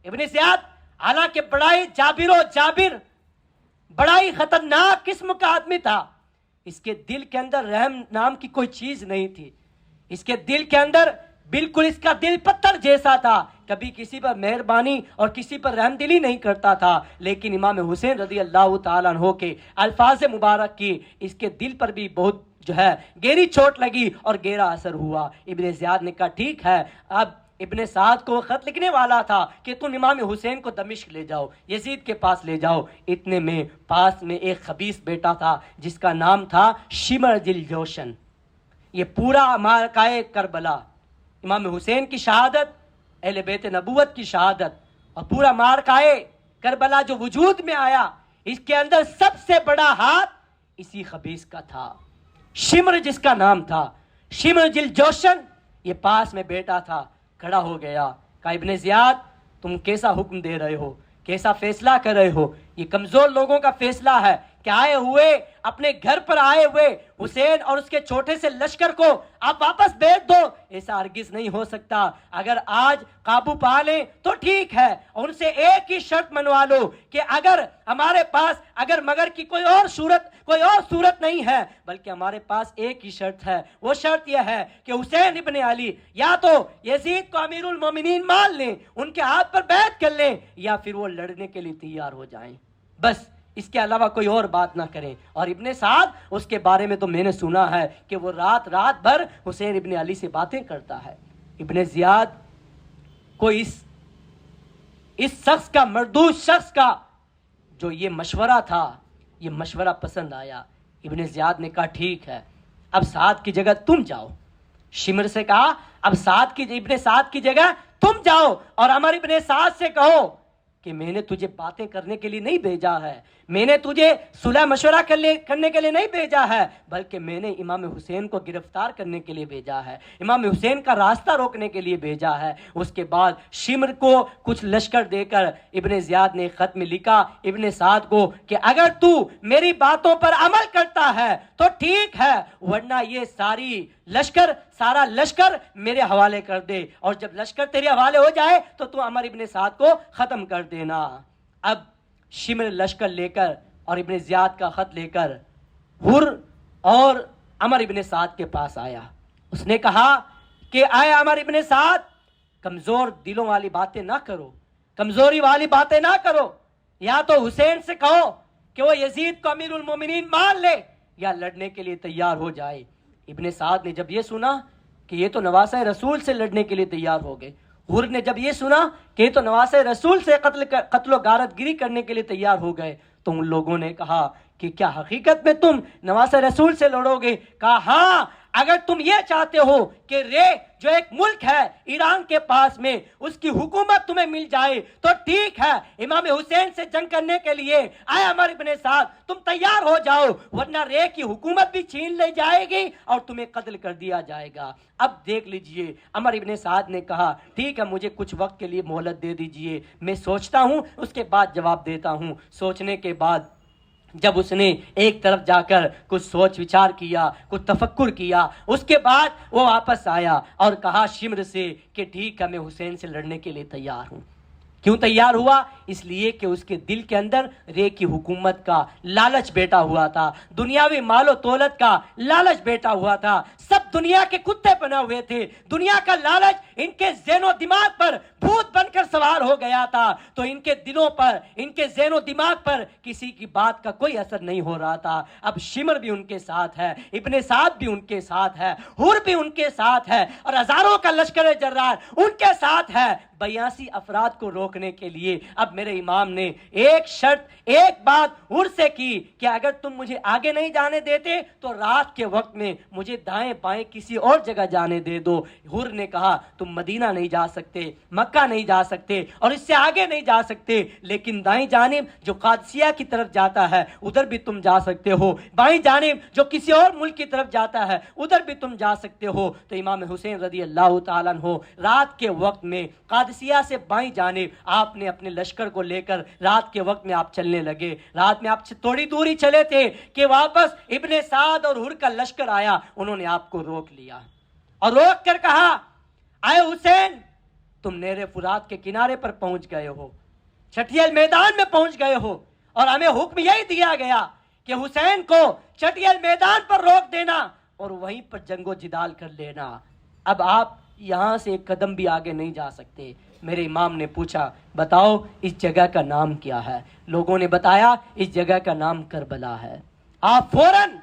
ابن زیاد حالانکہ بڑائی جابر بڑا ہی خطرناک قسم کا آدمی تھا، اس کے دل کے اندر رحم نام کی کوئی چیز نہیں تھی، اس کے دل کے اندر بالکل اس کا دل پتھر جیسا تھا، کبھی کسی پر مہربانی اور کسی پر رحم دلی نہیں کرتا تھا، لیکن امام حسین رضی اللہ تعالیٰ عنہ کے الفاظ مبارک کی اس کے دل پر بھی بہت گہری چوٹ لگی اور گہرا اثر ہوا۔ ابن زیاد نے کہا ٹھیک ہے، اب ابن سعد کو خط لکھنے والا تھا کہ تم امام حسین کو دمشق لے جاؤ، یزید کے پاس لے جاؤ۔ اتنے میں پاس میں ایک خبیث بیٹا تھا جس کا نام تھا شمر دل جوشن۔ یہ پورا معرکہ کربلا، امام حسین کی شہادت، اہل بیت نبوت کی شہادت، اور پورا معرکہ کربلا جو وجود میں آیا، اس کے اندر سب سے بڑا ہاتھ اسی خبیث کا تھا، شمر جس کا نام تھا، شمر دل جوشن۔ یہ پاس میں بیٹا تھا، کھڑا ہو گیا، کہا ابن زیاد تم کیسا حکم دے رہے ہو، کیسا فیصلہ کر رہے ہو؟ یہ کمزور لوگوں کا فیصلہ ہے کہ آئے ہوئے اپنے گھر پر آئے ہوئے حسین اور اس کے چھوٹے سے لشکر کو آپ واپس بھیج دو، ایسا ہرگز نہیں ہو سکتا۔ اگر آج قابو پا لیں تو ٹھیک ہے، اور ان سے ایک ہی شرط منوا لو کہ اگر ہمارے پاس اگر مگر کی کوئی اور صورت نہیں ہے، بلکہ ہمارے پاس ایک ہی شرط ہے، وہ شرط یہ ہے کہ حسین ابن علی یا تو یزید کو امیر المومنین مان لیں، ان کے ہاتھ پر بیعت کر لیں، یا پھر وہ لڑنے کے لیے تیار ہو جائیں، بس اس کے علاوہ کوئی اور بات نہ کریں۔ اور ابن سعد اس کے بارے میں تو میں نے سنا ہے کہ وہ رات بھر حسین ابن علی سے باتیں کرتا ہے۔ ابن زیاد کو اس شخص کا، مردود شخص کا جو یہ مشورہ تھا، یہ مشورہ پسند آیا۔ ابن زیاد نے کہا ٹھیک ہے، اب سعد کی جگہ تم جاؤ۔ شمر سے کہا اب ابن سعد کی جگہ تم جاؤ اور عمر ابن سعد سے کہو کہ میں نے تجھے باتیں کرنے کے لیے نہیں بھیجا ہے، میں نے تجھے صلح مشورہ کرنے کے لیے نہیں بھیجا ہے، بلکہ میں نے امام حسین کو گرفتار کرنے کے لیے بھیجا ہے، امام حسین کا راستہ روکنے کے لیے بھیجا ہے۔ اس کے بعد شمر کو کچھ لشکر دے کر ابن زیاد نے خط میں لکھا ابن سعد کو کہ اگر تو میری باتوں پر عمل کرتا ہے تو ٹھیک ہے، ورنہ یہ سارا لشکر میرے حوالے کر دے، اور جب لشکر تیرے حوالے ہو جائے تو عمر ابن سعد کو ختم کر دینا۔ اب شمر لشکر لے کر اور ابن زیاد کا خط لے کر حر اور عمر ابن سعد کے پاس آیا۔ اس نے کہا کہ اے عمر ابن سعد، کمزور دلوں والی باتیں نہ کرو، کمزوری والی باتیں نہ کرو، یا تو حسین سے کہو کہ وہ یزید کو امیر المومنین مان لے یا لڑنے کے لیے تیار ہو جائے۔ ابن سعد نے جب یہ سنا کہ یہ تو نواسہ رسول سے لڑنے کے لیے تیار ہو گئے، حر نے جب یہ سنا کہ یہ تو نواسہ رسول سے قتل و غارت گیری کرنے کے لیے تیار ہو گئے، تو ان لوگوں نے کہا کہ کیا حقیقت میں تم نواسہ رسول سے لڑو گے؟ کہا ہاں، اگر تم یہ چاہتے ہو کہ رے جو ایک ملک ہے ایران کے پاس میں اس کی حکومت تمہیں مل جائے تو ٹھیک ہے، امام حسین سے جنگ کرنے کے لیے اے عمر ابن سعد تم تیار ہو جاؤ، ورنہ رے کی حکومت بھی چھین لی جائے گی اور تمہیں قتل کر دیا جائے گا۔ اب دیکھ لیجئے، عمر ابن سعد نے کہا ٹھیک ہے، مجھے کچھ وقت کے لیے مہلت دے دیجئے، میں سوچتا ہوں، اس کے بعد جواب دیتا ہوں۔ سوچنے کے بعد جب اس نے ایک طرف جا کر کچھ سوچ وچار کیا، کچھ تفکر کیا، اس کے بعد وہ واپس آیا اور کہا شمر سے کہ ٹھیک ہے، میں حسین سے لڑنے کے لیے تیار ہوں۔ کیوں تیار ہوا؟ اس لیے کہ اس کے دل کے اندر رے کی حکومت کا لالچ بیٹا ہوا تھا، دنیاوی مال و دولت کا لالچ بیٹا ہوا تھا، سب دنیا کے کتے بنا ہوئے تھے، دنیا کا لالچ ان کے ذہن و دماغ پر بھوت بن کر سوار ہو گیا تھا، تو ان کے دلوں پر، ان کے ذہن و دماغ پر کسی کی بات کا کوئی اثر نہیں ہو رہا تھا۔ اب شمر بھی ان کے ساتھ ہے، ابن سعد بھی ان کے ساتھ ہے، حر بھی ان کے ساتھ ہے، اور ہزاروں کا لشکر جرار ان کے ساتھ ہے 82 افراد کو روکنے کے لیے۔ اب میرے امام نے ایک شرط، ایک بات حر سے کی کہ اگر تم مجھے آگے نہیں جانے دیتے تو رات کے وقت میں مجھے دائیں بائیں کسی اور جگہ جانے دے دو۔ حر نے کہا تم مدینہ نہیں جا سکتے، مکہ نہیں جا سکتے، اور اس سے آگے نہیں جا سکتے، لیکن دائیں جانب جو قادسیہ کی طرف جاتا ہے ادھر بھی تم جا سکتے ہو، بائیں جانب جو کسی اور ملک کی طرف جاتا ہے ادھر بھی تم جا سکتے ہو۔ تو امام حسین رضی اللہ تعالیٰ عنہ رات کے وقت میں قادسیہ سے بائیں جانب آپ نے اپنے لشکر کو لے کر رات کے وقت میں آپ چلنے لگے۔ رات میں آپ تھوڑی دوری چلے تھے کہ واپس ابن سعد اور حر کا لشکر آیا، انہوں نے آپ کو روک لیا اور روک کر کہا اے حسین، تم نہر فرات کے کنارے پر پہنچ گئے ہو، چٹیل میدان میں پہنچ گئے ہو، اور ہمیں حکم یہی دیا گیا کہ حسین کو چٹیل میدان پر روک دینا اور وہیں پر جنگ و جدال کر لینا۔ اب آپ یہاں سے ایک قدم بھی آگے نہیں جا سکتے۔ میرے امام نے پوچھا بتاؤ اس جگہ کا نام کیا ہے؟ لوگوں نے بتایا اس جگہ کا نام کربلا ہے۔ آپ فوراً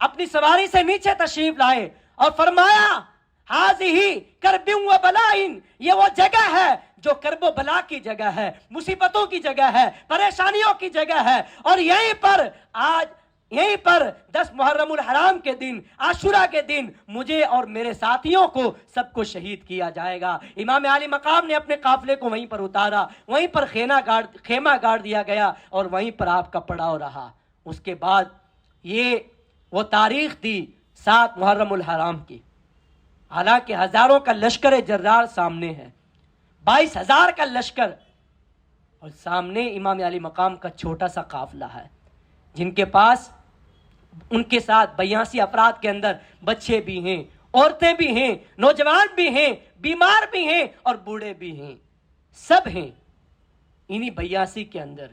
اپنی سواری سے نیچے تشریف لائے اور فرمایا ہاذی کرب و بلائن، یہ وہ جگہ ہے جو کرب و بلا کی جگہ ہے، مصیبتوں کی جگہ ہے، پریشانیوں کی جگہ ہے، اور یہیں پر 10 محرم الحرام کے دن، عاشورہ کے دن مجھے اور میرے ساتھیوں کو سب کو شہید کیا جائے گا۔ امام عالی مقام نے اپنے قافلے کو وہیں پر اتارا، وہیں پر خیمہ گاڑ دیا گیا اور وہیں پر آپ کا پڑاؤ رہا۔ اس کے بعد یہ وہ تاریخ تھی 7 محرم الحرام کی، حالانکہ ہزاروں کا لشکر جرار سامنے ہے، 22,000 کا لشکر، اور سامنے امام علی مقام کا چھوٹا سا قافلہ ہے، جن کے پاس ان کے ساتھ 82 افراد کے اندر بچے بھی ہیں، عورتیں بھی ہیں، نوجوان بھی ہیں، بیمار بھی ہیں اور بوڑھے بھی ہیں، سب ہیں انہی 82 کے اندر،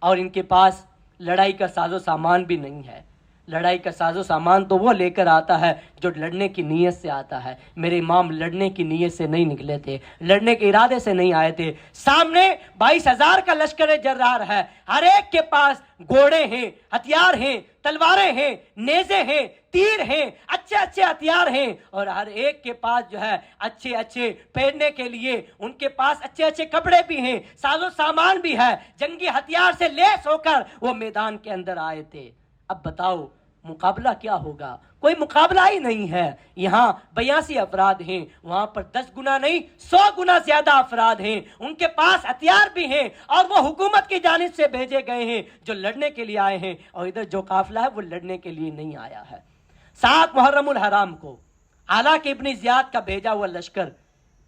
اور ان کے پاس لڑائی کا ساز و سامان بھی نہیں ہے۔ لڑائی کا ساز و سامان تو وہ لے کر آتا ہے جو لڑنے کی نیت سے آتا ہے۔ میرے امام لڑنے کی نیت سے نہیں نکلے تھے، لڑنے کے ارادے سے نہیں آئے تھے۔ سامنے 22,000 کا لشکر جرار ہے، ہر ایک کے پاس گھوڑے ہیں، ہتھیار ہیں، تلواریں ہیں، نیزے ہیں، تیر ہیں، اچھے اچھے ہتھیار ہیں، اور ہر ایک کے پاس جو ہے اچھے اچھے پہننے کے لیے ان کے پاس اچھے اچھے کپڑے بھی ہیں، ساز و سامان بھی ہے، جنگی ہتھیار سے لیس ہو کر وہ میدان کے اندر آئے تھے۔ اب بتاؤ مقابلہ کیا ہوگا؟ کوئی مقابلہ ہی نہیں ہے. یہاں 82 افراد ہیں، وہاں پر 10 گنا نہیں 100 گنا زیادہ افراد ہیں. ان کے پاس ہتھیار بھی ہیں اور وہ حکومت کی جانب سے بھیجے گئے ہیں جو لڑنے کے لیے آئے ہیں، اور ادھر جو قافلہ ہے وہ لڑنے کے لیے نہیں آیا ہے. 7 محرم الحرام کو حالانکہ ابن زیاد کا بھیجا ہوا لشکر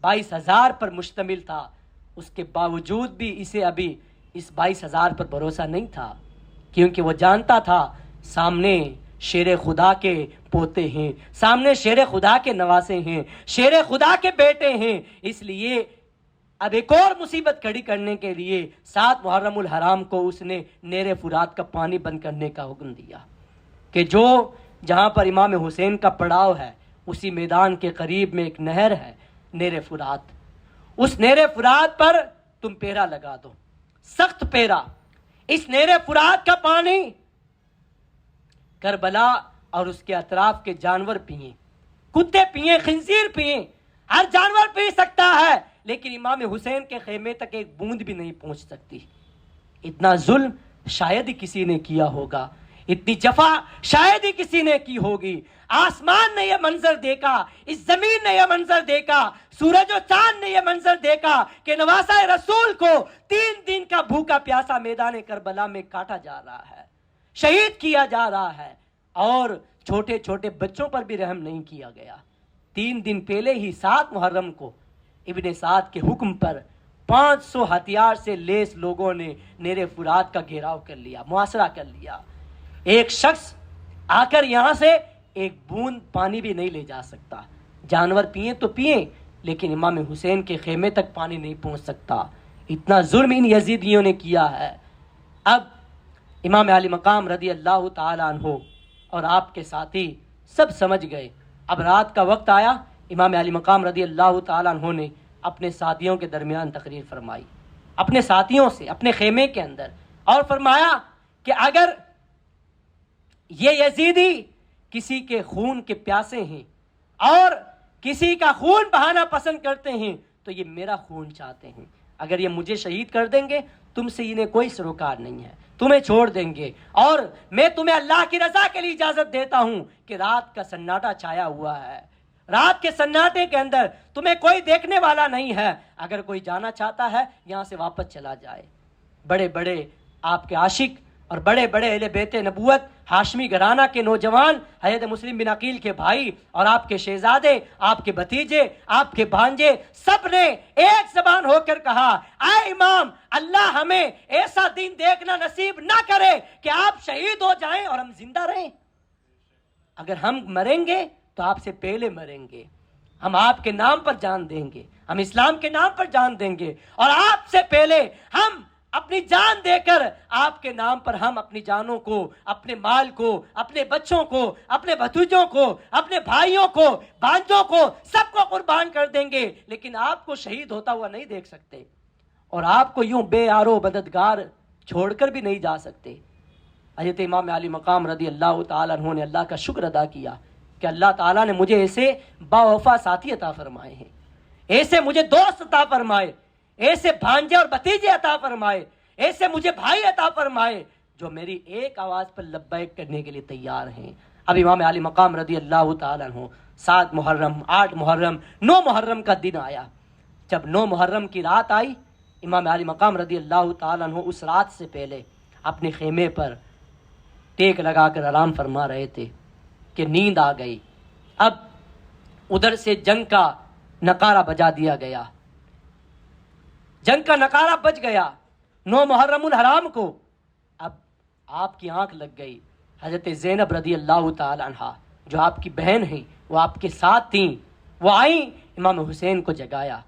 22,000 پر مشتمل تھا، اس کے باوجود بھی اسے ابھی اس 22,000 پر بھروسہ نہیں تھا، کیونکہ وہ جانتا تھا سامنے شیر خدا کے پوتے ہیں، سامنے شیر خدا کے نواسے ہیں، شیر خدا کے بیٹے ہیں. اس لیے اب ایک اور مصیبت کھڑی کرنے کے لیے 7 محرم الحرام کو اس نے نہر فرات کا پانی بند کرنے کا حکم دیا کہ جو جہاں پر امام حسین کا پڑاؤ ہے اسی میدان کے قریب میں ایک نہر ہے نہر فرات، اس نہر فرات پر تم پیرا لگا دو، سخت پیرا. اس نہر فرات کا پانی کربلا اور اس کے اطراف کے جانور پئیں، کتے پئیں، خنزیر پئیں، ہر جانور پی سکتا ہے، لیکن امام حسین کے خیمے تک ایک بوند بھی نہیں پہنچ سکتی. اتنا ظلم شاید ہی کسی نے کیا ہوگا، اتنی جفا شاید ہی کسی نے کی ہوگی. آسمان نے یہ منظر دیکھا، اس زمین نے یہ منظر دیکھا، سورج و چاند نے یہ منظر دیکھا کہ نواسہ رسول کو 3 دن کا بھوکا پیاسا میدان کربلا میں کاٹا جا رہا ہے، شہید کیا جا رہا ہے، اور چھوٹے چھوٹے بچوں پر بھی رحم نہیں کیا گیا. 3 دن پہلے ہی 7 محرم کو ابن سعد کے حکم پر 500 ہتھیار سے لیس لوگوں نے نہر فرات کا گھیراؤ کر لیا، محاصرہ کر لیا. ایک شخص آ کر یہاں سے ایک بوند پانی بھی نہیں لے جا سکتا. جانور پئیں تو پئیں، لیکن امام حسین کے خیمے تک پانی نہیں پہنچ سکتا. اتنا ظلم ان یزیدیوں نے کیا ہے. اب امام علی مقام رضی اللہ تعالیٰ عنہ اور آپ کے ساتھی سب سمجھ گئے. اب رات کا وقت آیا، امام علی مقام رضی اللہ تعالیٰ عنہ نے اپنے ساتھیوں کے درمیان تقریر فرمائی، اپنے ساتھیوں سے اپنے خیمے کے اندر، اور فرمایا کہ اگر یہ یزیدی کسی کے خون کے پیاسے ہیں اور کسی کا خون بہانا پسند کرتے ہیں تو یہ میرا خون چاہتے ہیں. اگر یہ مجھے شہید کر دیں گے تم سے انہیں کوئی سروکار نہیں ہے، تمہیں چھوڑ دیں گے، اور میں تمہیں اللہ کی رضا کے لیے اجازت دیتا ہوں کہ رات کا سناٹا چھایا ہوا ہے، رات کے سناٹے کے اندر تمہیں کوئی دیکھنے والا نہیں ہے، اگر کوئی جانا چاہتا ہے یہاں سے واپس چلا جائے. بڑے بڑے آپ کے عاشق اور بڑے بڑے اہل بیت نبوت ہاشمی گھرانہ کے نوجوان، حضرت مسلم بن عقیل کے بھائی اور آپ کے شہزادے، آپ کے بھتیجے، آپ کے بھانجے، سب نے ایک زبان ہو کر کہا، اے امام، اللہ ہمیں ایسا دن دیکھنا نصیب نہ کرے کہ آپ شہید ہو جائیں اور ہم زندہ رہیں. اگر ہم مریں گے تو آپ سے پہلے مریں گے، ہم آپ کے نام پر جان دیں گے، ہم اسلام کے نام پر جان دیں گے، اور آپ سے پہلے ہم اپنی جان دے کر آپ کے نام پر ہم اپنی جانوں کو، اپنے مال کو، اپنے بچوں کو، اپنے بھتیجوں کو، اپنے بھائیوں کو، بھانجوں کو، سب کو قربان کر دیں گے، لیکن آپ کو شہید ہوتا ہوا نہیں دیکھ سکتے، اور آپ کو یوں بے یارو مددگار چھوڑ کر بھی نہیں جا سکتے. حضرت امام علی مقام رضی اللہ تعالیٰ عنہ نے اللہ کا شکر ادا کیا کہ اللہ تعالیٰ نے مجھے ایسے باوفا ساتھی عطا فرمائے ہیں، ایسے مجھے دوست عطا فرمائے، ایسے بھانجے اور بھتیجے عطا فرمائے، ایسے مجھے بھائی عطا فرمائے جو میری ایک آواز پر لبیک کرنے کے لیے تیار ہیں. اب امام علی مقام رضی اللہ تعالیٰ عنہ 7 محرم، 8 محرم، 9 محرم کا دن آیا. جب 9 محرم کی رات آئی، امام علی مقام رضی اللہ تعالیٰ عنہ اس رات سے پہلے اپنے خیمے پر ٹیک لگا کر آرام فرما رہے تھے کہ نیند آ گئی. اب ادھر سے جنگ کا نقارہ بجا دیا گیا، جنگ کا نقارہ بج گیا 9 محرم الحرام کو. اب آپ کی آنکھ لگ گئی. حضرت زینب رضی اللہ تعالی عنہا جو آپ کی بہن ہیں، وہ آپ کے ساتھ تھیں، وہ آئیں، امام حسین کو جگایا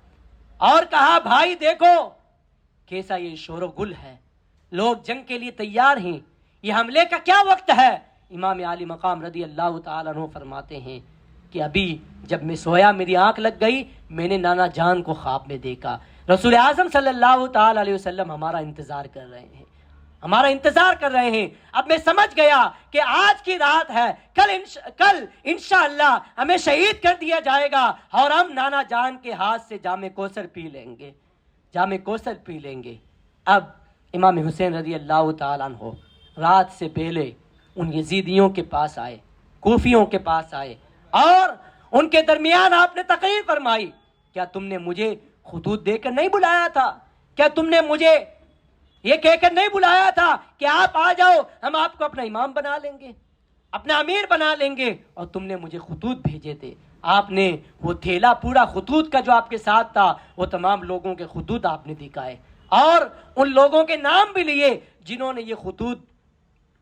اور کہا، بھائی دیکھو کیسا یہ شور و گل ہے، لوگ جنگ کے لیے تیار ہیں، یہ حملے کا کیا وقت ہے؟ امام علی مقام رضی اللہ تعالیٰ عنہ فرماتے ہیں کہ ابھی جب میں سویا میری آنکھ لگ گئی، میں نے نانا جان کو خواب میں دیکھا، رسول اعظم صلی اللہ تعالی علیہ وسلم ہمارا انتظار کر رہے ہیں، ہمارا انتظار کر رہے ہیں. اب میں سمجھ گیا کہ آج کی رات ہے، کل انشاءاللہ ہمیں شہید کر دیا جائے گا اور ہم نانا جان کے ہاتھ سے جام کوثر پی لیں گے، جام کوثر پی لیں گے. اب امام حسین رضی اللہ تعالیٰ عنہ رات سے پہلے ان یزیدیوں کے پاس آئے، کوفیوں کے پاس آئے اور ان کے درمیان آپ نے تقریر فرمائی، کیا تم نے مجھے خطوط دے کر نہیں بلایا تھا؟ کیا تم نے مجھے یہ کہہ کر نہیں بلایا تھا کہ آپ آ جاؤ، ہم آپ کو اپنا امام بنا لیں گے، اپنا امیر بنا لیں گے؟ اور تم نے مجھے خطوط بھیجے تھے، آپ نے وہ تھیلا پورا خطوط کا جو آپ کے ساتھ تھا وہ تمام لوگوں کے خطوط آپ نے دکھائے اور ان لوگوں کے نام بھی لیے جنہوں نے یہ خطوط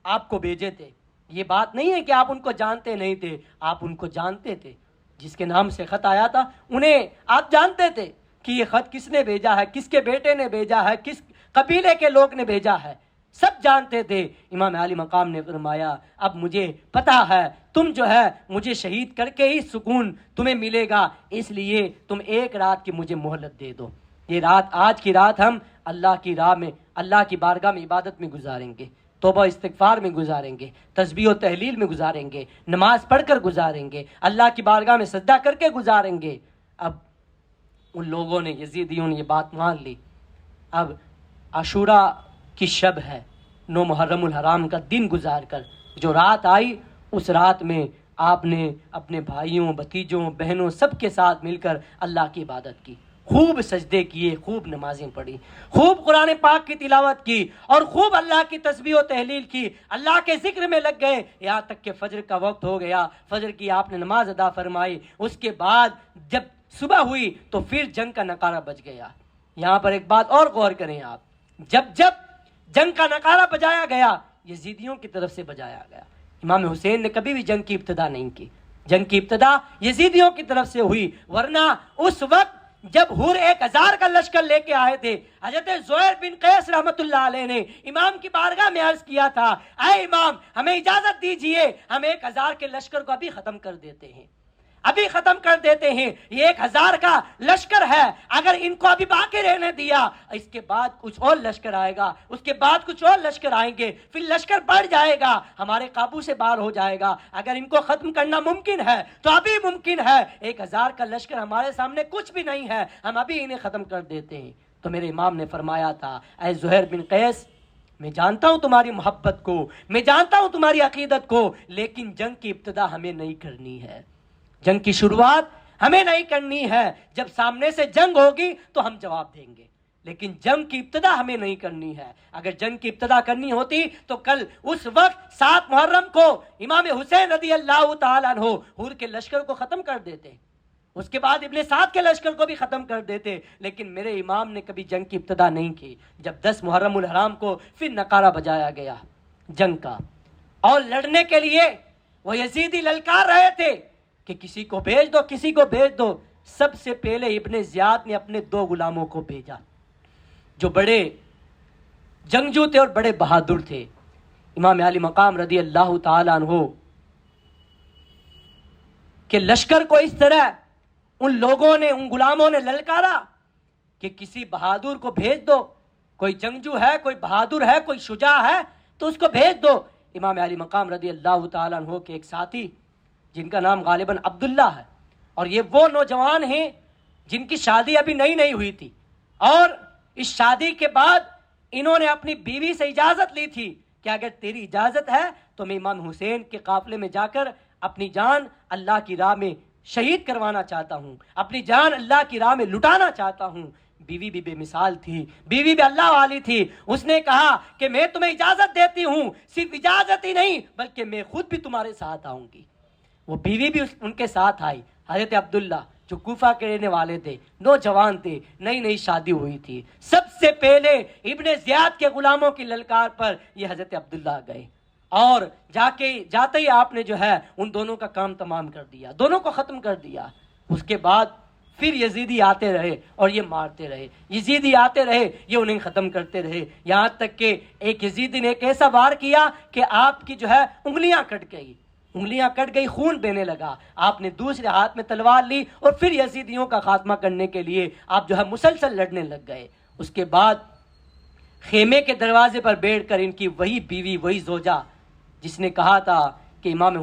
آپ کو بھیجے تھے۔ یہ بات نہیں ہے کہ آپ ان کو جانتے نہیں تھے، آپ ان کو جانتے تھے، جس کے نام سے خط آیا تھا انہیں آپ جانتے تھے کہ یہ خط کس نے بھیجا ہے، کس کے بیٹے نے بھیجا ہے، کس قبیلے کے لوگ نے بھیجا ہے، سب جانتے تھے۔ امام عالی مقام نے فرمایا اب مجھے پتا ہے تم جو ہے مجھے شہید کر کے ہی سکون تمہیں ملے گا، اس لیے تم ایک رات کی مجھے مہلت دے دو۔ یہ رات، آج کی رات ہم اللہ کی راہ میں، اللہ کی بارگاہ میں عبادت میں گزاریں گے، توبہ استغفار میں گزاریں گے، تسبیح و تحلیل میں گزاریں گے، نماز پڑھ کر گزاریں گے، اللہ کی بارگاہ میں سجدہ کر کے گزاریں گے۔ اب ان لوگوں نے، یزیدیوں نے یہ بات مان لی۔ اب عاشورہ کی شب ہے، 9 محرم الحرام کا دن گزار کر جو رات آئی، اس رات میں آپ نے اپنے بھائیوں، بھتیجوں، بہنوں سب کے ساتھ مل کر اللہ کی عبادت کی، خوب سجدے کیے، خوب نمازیں پڑھی، خوب قرآن پاک کی تلاوت کی اور خوب اللہ کی تسبیح و تحلیل کی، اللہ کے ذکر میں لگ گئے، یہاں تک کہ فجر کا وقت ہو گیا، فجر کی آپ نے نماز ادا فرمائی۔ اس کے بعد جب صبح ہوئی تو پھر جنگ کا نعرہ بج گیا۔ یہاں پر ایک بات اور غور کریں آپ، جب جنگ کا نعرہ بجایا گیا، یزیدیوں کی طرف سے بجایا گیا۔ امام حسین نے کبھی بھی جنگ کی ابتدا نہیں کی، جنگ کی ابتدا یزیدیوں کی طرف سے ہوئی، ورنہ اس وقت جب حور 1000 کا لشکر لے کے آئے تھے، حضرت زہیر بن قیس رحمت اللہ علیہ نے امام کی بارگاہ میں عرض کیا تھا، اے امام ہمیں اجازت دیجئے، ہم 1000 کے لشکر کو ابھی ختم کر دیتے ہیں، ابھی ختم کر دیتے ہیں، یہ 1000 کا لشکر ہے، اگر ان کو ابھی باقی رہنے دیا، اس کے بعد کچھ اور لشکر آئے گا، اس کے بعد کچھ اور لشکر آئیں گے، پھر لشکر بڑھ جائے گا، ہمارے قابو سے باہر ہو جائے گا، اگر ان کو ختم کرنا ممکن ہے تو ابھی ممکن ہے، 1000 کا لشکر ہمارے سامنے کچھ بھی نہیں ہے، ہم ابھی انہیں ختم کر دیتے ہیں۔ تو میرے امام نے فرمایا تھا، اے زہیر بن قیس، میں جانتا ہوں تمہاری محبت کو، میں جانتا ہوں تمہاری عقیدت کو، لیکن جنگ کی ابتدا ہمیں نہیں کرنی ہے، جنگ کی شروعات ہمیں نہیں کرنی ہے، جب سامنے سے جنگ ہوگی تو ہم جواب دیں گے، لیکن جنگ کی ابتدا ہمیں نہیں کرنی ہے۔ اگر جنگ کی ابتدا کرنی ہوتی تو کل اس وقت 7 محرم کو امام حسین رضی اللہ تعالیٰ عنہ حور کے لشکر کو ختم کر دیتے، اس کے بعد ابن سعد کے لشکر کو بھی ختم کر دیتے، لیکن میرے امام نے کبھی جنگ کی ابتدا نہیں کی۔ جب 10 محرم الحرام کو پھر نعرہ بجایا گیا جنگ کا، اور لڑنے کے لیے وہ یزیدی للکار رہے تھے کہ کسی کو بھیج دو، کسی کو بھیج دو، سب سے پہلے ابن زیاد نے اپنے 2 غلاموں کو بھیجا جو بڑے جنگجو تھے اور بڑے بہادر تھے، امام علی مقام رضی اللہ تعالیٰ عنہ کہ لشکر کو اس طرح ان لوگوں نے، ان غلاموں نے للکارا کہ کسی بہادر کو بھیج دو، کوئی جنگجو ہے، کوئی بہادر ہے، کوئی شجاع ہے تو اس کو بھیج دو۔ امام علی مقام رضی اللہ تعالیٰ عنہ کے ایک ساتھی جن کا نام غالباً عبداللہ ہے، اور یہ وہ نوجوان ہیں جن کی شادی ابھی نئی ہوئی تھی، اور اس شادی کے بعد انہوں نے اپنی بیوی سے اجازت لی تھی کہ اگر تیری اجازت ہے تو میں امام حسین کے قافلے میں جا کر اپنی جان اللہ کی راہ میں شہید کروانا چاہتا ہوں، اپنی جان اللہ کی راہ میں لٹانا چاہتا ہوں۔ بیوی بھی بے مثال تھی، بیوی بھی اللہ والی تھی، اس نے کہا کہ میں تمہیں اجازت دیتی ہوں، صرف اجازت ہی نہیں بلکہ میں خود بھی تمہارے ساتھ آؤں گی۔ وہ بیوی بھی ان کے ساتھ آئی، حضرت عبداللہ جو کوفہ کے رہنے والے تھے، نوجوان تھے، نئی شادی ہوئی تھی، سب سے پہلے ابن زیاد کے غلاموں کی للکار پر یہ حضرت عبداللہ گئے، اور جاتے ہی آپ نے جو ہے ان دونوں کا کام تمام کر دیا، دونوں کو ختم کر دیا۔ اس کے بعد پھر یزیدی آتے رہے اور یہ مارتے رہے، یزیدی آتے رہے، یہ انہیں ختم کرتے رہے، یہاں تک کہ ایک یزیدی نے ایک ایسا وار کیا کہ آپ کی جو ہے انگلیاں کٹ گئی، خون بہنے لگا، آپ نے دوسرے ہاتھ میں تلوار لی اور پھر یزیدیوں کا خاتمہ کرنے کے لیے آپ جو ہے مسلسل لڑنے لگ گئے۔ اس کے بعد خیمے کے دروازے پر بیٹھ کر ان کی وہی بیوی، وہی زوجہ جس نے کہا تھا کہ امام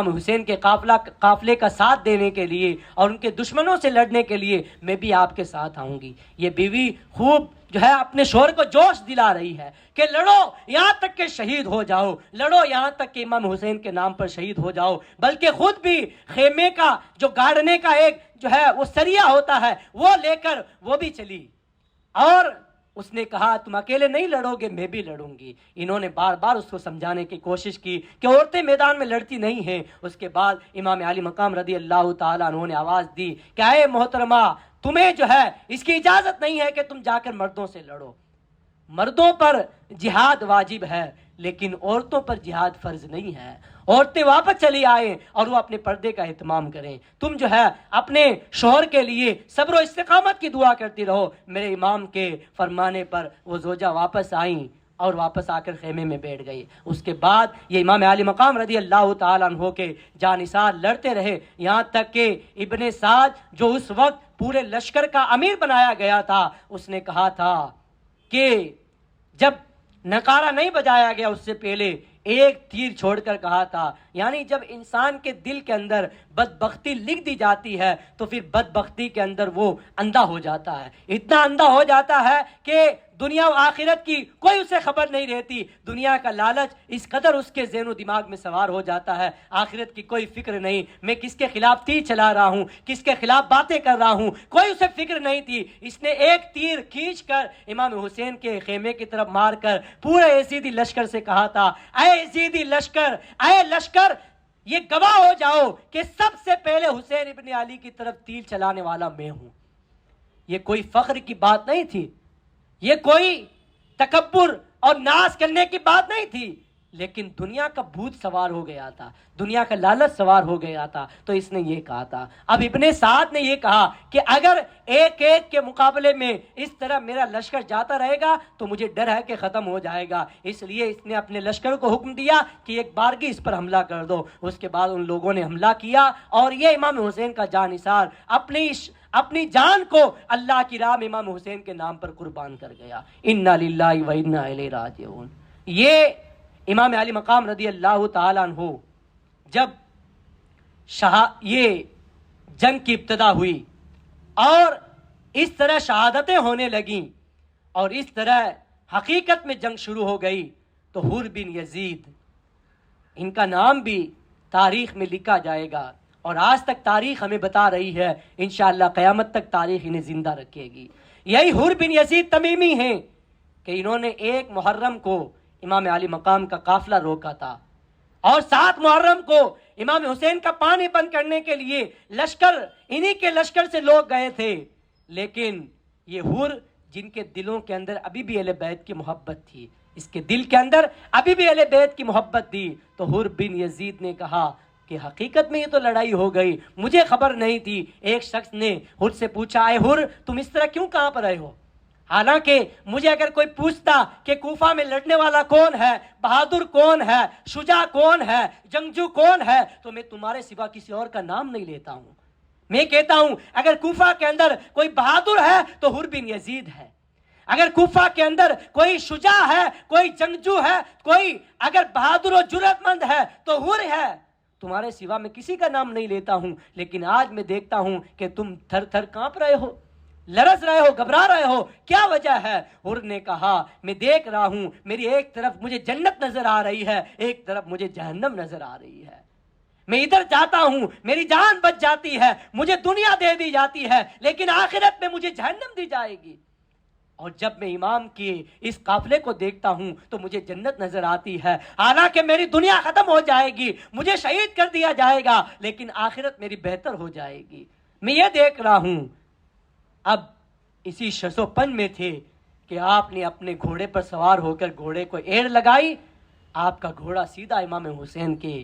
حسین کے قافلے کا ساتھ دینے کے لیے اور ان کے دشمنوں سے لڑنے کے لیے میں بھی آپ کے ساتھ آؤں گی، یہ بیوی خوب جو ہے اپنے شوہر کو جوش دلا رہی ہے کہ لڑو یہاں تک کہ شہید ہو جاؤ، لڑو یہاں تک کہ امام حسین کے نام پر شہید ہو جاؤ، بلکہ خود بھی خیمے کا جو گاڑنے کا ایک جو ہے وہ سریا ہوتا ہے وہ لے کر وہ بھی چلی، اور اس نے کہا تم اکیلے نہیں لڑو گے، میں بھی لڑوں گی۔ انہوں نے بار بار اس کو سمجھانے کی کوشش کی کہ عورتیں میدان میں لڑتی نہیں ہیں۔ اس کے بعد امام علی مقام رضی اللہ تعالیٰ عنہ نے آواز دی کہ اے محترمہ، تمہیں جو ہے اس کی اجازت نہیں ہے کہ تم جا کر مردوں سے لڑو، مردوں پر جہاد واجب ہے لیکن عورتوں پر جہاد فرض نہیں ہے، عورتیں واپس چلی آئیں اور وہ اپنے پردے کا اہتمام کریں، تم جو ہے اپنے شوہر کے لیے صبر و استقامت کی دعا کرتی رہو۔ میرے امام کے فرمانے پر وہ زوجہ واپس آئیں اور واپس آ کر خیمے میں بیٹھ گئی۔ اس کے بعد یہ امام علی مقام رضی اللہ تعالیٰ عنہ کے جانثار لڑتے رہے، یہاں تک کہ ابن سعد جو اس وقت پورے لشکر کا امیر بنایا گیا تھا، اس نے کہا تھا کہ جب نقارہ نہیں بجایا گیا اس سے پہلے ایک تیر چھوڑ کر کہا تھا، یعنی جب انسان کے دل کے اندر بدبختی لکھ دی جاتی ہے تو پھر بدبختی کے اندر وہ اندھا ہو جاتا ہے، اتنا اندھا ہو جاتا ہے کہ دنیا و آخرت کی کوئی اسے خبر نہیں رہتی، دنیا کا لالچ اس قدر اس کے ذہن و دماغ میں سوار ہو جاتا ہے، آخرت کی کوئی فکر نہیں، میں کس کے خلاف تیر چلا رہا ہوں، کس کے خلاف باتیں کر رہا ہوں، کوئی اسے فکر نہیں تھی۔ اس نے ایک تیر کھینچ کر امام حسین کے خیمے کی طرف مار کر پورے یزیدی لشکر سے کہا تھا، اے یزیدی لشکر، اے لشکر، یہ گواہ ہو جاؤ کہ سب سے پہلے حسین ابن علی کی طرف تیر چلانے والا میں ہوں۔ یہ کوئی فخر کی بات نہیں تھی، یہ کوئی تکبر اور ناز کرنے کی بات نہیں تھی، لیکن دنیا کا بھوت سوار ہو گیا تھا، دنیا کا لالچ سوار ہو گیا تھا، تو اس نے یہ کہا تھا۔ اب ابن سعد نے یہ کہا کہ اگر ایک ایک کے مقابلے میں اس طرح میرا لشکر جاتا رہے گا تو مجھے ڈر ہے کہ ختم ہو جائے گا، اس لیے اس نے اپنے لشکر کو حکم دیا کہ ایک بارگی اس پر حملہ کر دو۔ اس کے بعد ان لوگوں نے حملہ کیا اور یہ امام حسین کا جانثار اپنی جان کو اللہ کی راہ میں امام حسین کے نام پر قربان کر گیا۔ انا للہ و انا الیہ راجعون۔ یہ امام علی مقام رضی اللہ تعالیٰ عنہ جب یہ جنگ کی ابتدا ہوئی اور اس طرح شہادتیں ہونے لگیں اور اس طرح حقیقت میں جنگ شروع ہو گئی تو حر بن یزید، ان کا نام بھی تاریخ میں لکھا جائے گا اور آج تک تاریخ ہمیں بتا رہی ہے، انشاءاللہ قیامت تک تاریخ انہیں زندہ رکھے گی۔ یہی حر بن یزید تمیمی ہیں کہ انہوں نے 1 محرم کو امام علی مقام کا قافلہ روکا تھا اور 7 محرم کو امام حسین کا پانی بند کرنے کے لیے لشکر، انہی کے لشکر سے لوگ گئے تھے، لیکن یہ حر جن کے دلوں کے اندر ابھی بھی اہل بیت کی محبت تھی، اس کے دل کے اندر ابھی بھی اہل بیت کی محبت تھی، تو حر بن یزید نے کہا کہ حقیقت میں یہ تو لڑائی ہو گئی، مجھے خبر نہیں تھی۔ ایک شخص نے حر سے پوچھا، اے حر، تم اس طرح کیوں کہاں پر آئے ہو؟ حالانکہ مجھے اگر کوئی پوچھتا کہ کوفہ میں لڑنے والا کون ہے، بہادر کون ہے، شجاع کون ہے، جنگجو کون ہے، تو میں تمہارے سوا کسی اور کا نام نہیں لیتا ہوں۔ میں کہتا ہوں اگر کوفہ کے اندر کوئی بہادر ہے تو حر بن یزید ہے، اگر کوفہ کے اندر کوئی شجاع ہے، کوئی جنگجو ہے، کوئی اگر بہادر و جرأت مند ہے تو حر ہے، تمہارے سوا میں کسی کا نام نہیں لیتا ہوں۔ لیکن آج میں دیکھتا ہوں کہ تم تھر تھر کانپ رہے ہو، لرز رہے ہو، گھبرا رہے ہو، کیا وجہ ہے؟ حر نے کہا میں دیکھ رہا ہوں، میری ایک طرف مجھے جنت نظر آ رہی ہے، ایک طرف مجھے جہنم نظر آ رہی ہے، میں ادھر جاتا ہوں میری جان بچ جاتی ہے، مجھے دنیا دے دی جاتی ہے، لیکن آخرت میں مجھے جہنم دی جائے گی۔ اور جب میں امام کے اس قافلے کو دیکھتا ہوں تو مجھے جنت نظر آتی ہے، حالانکہ میری دنیا ختم ہو جائے گی، مجھے شہید کر دیا جائے گا، لیکن آخرت میری بہتر ہو جائے گی۔ میں یہ دیکھ رہا ہوں۔ اب اسی شش و پنج میں تھے کہ آپ نے اپنے گھوڑے پر سوار ہو کر گھوڑے کو ایڑ لگائی، آپ کا گھوڑا سیدھا امام حسین کے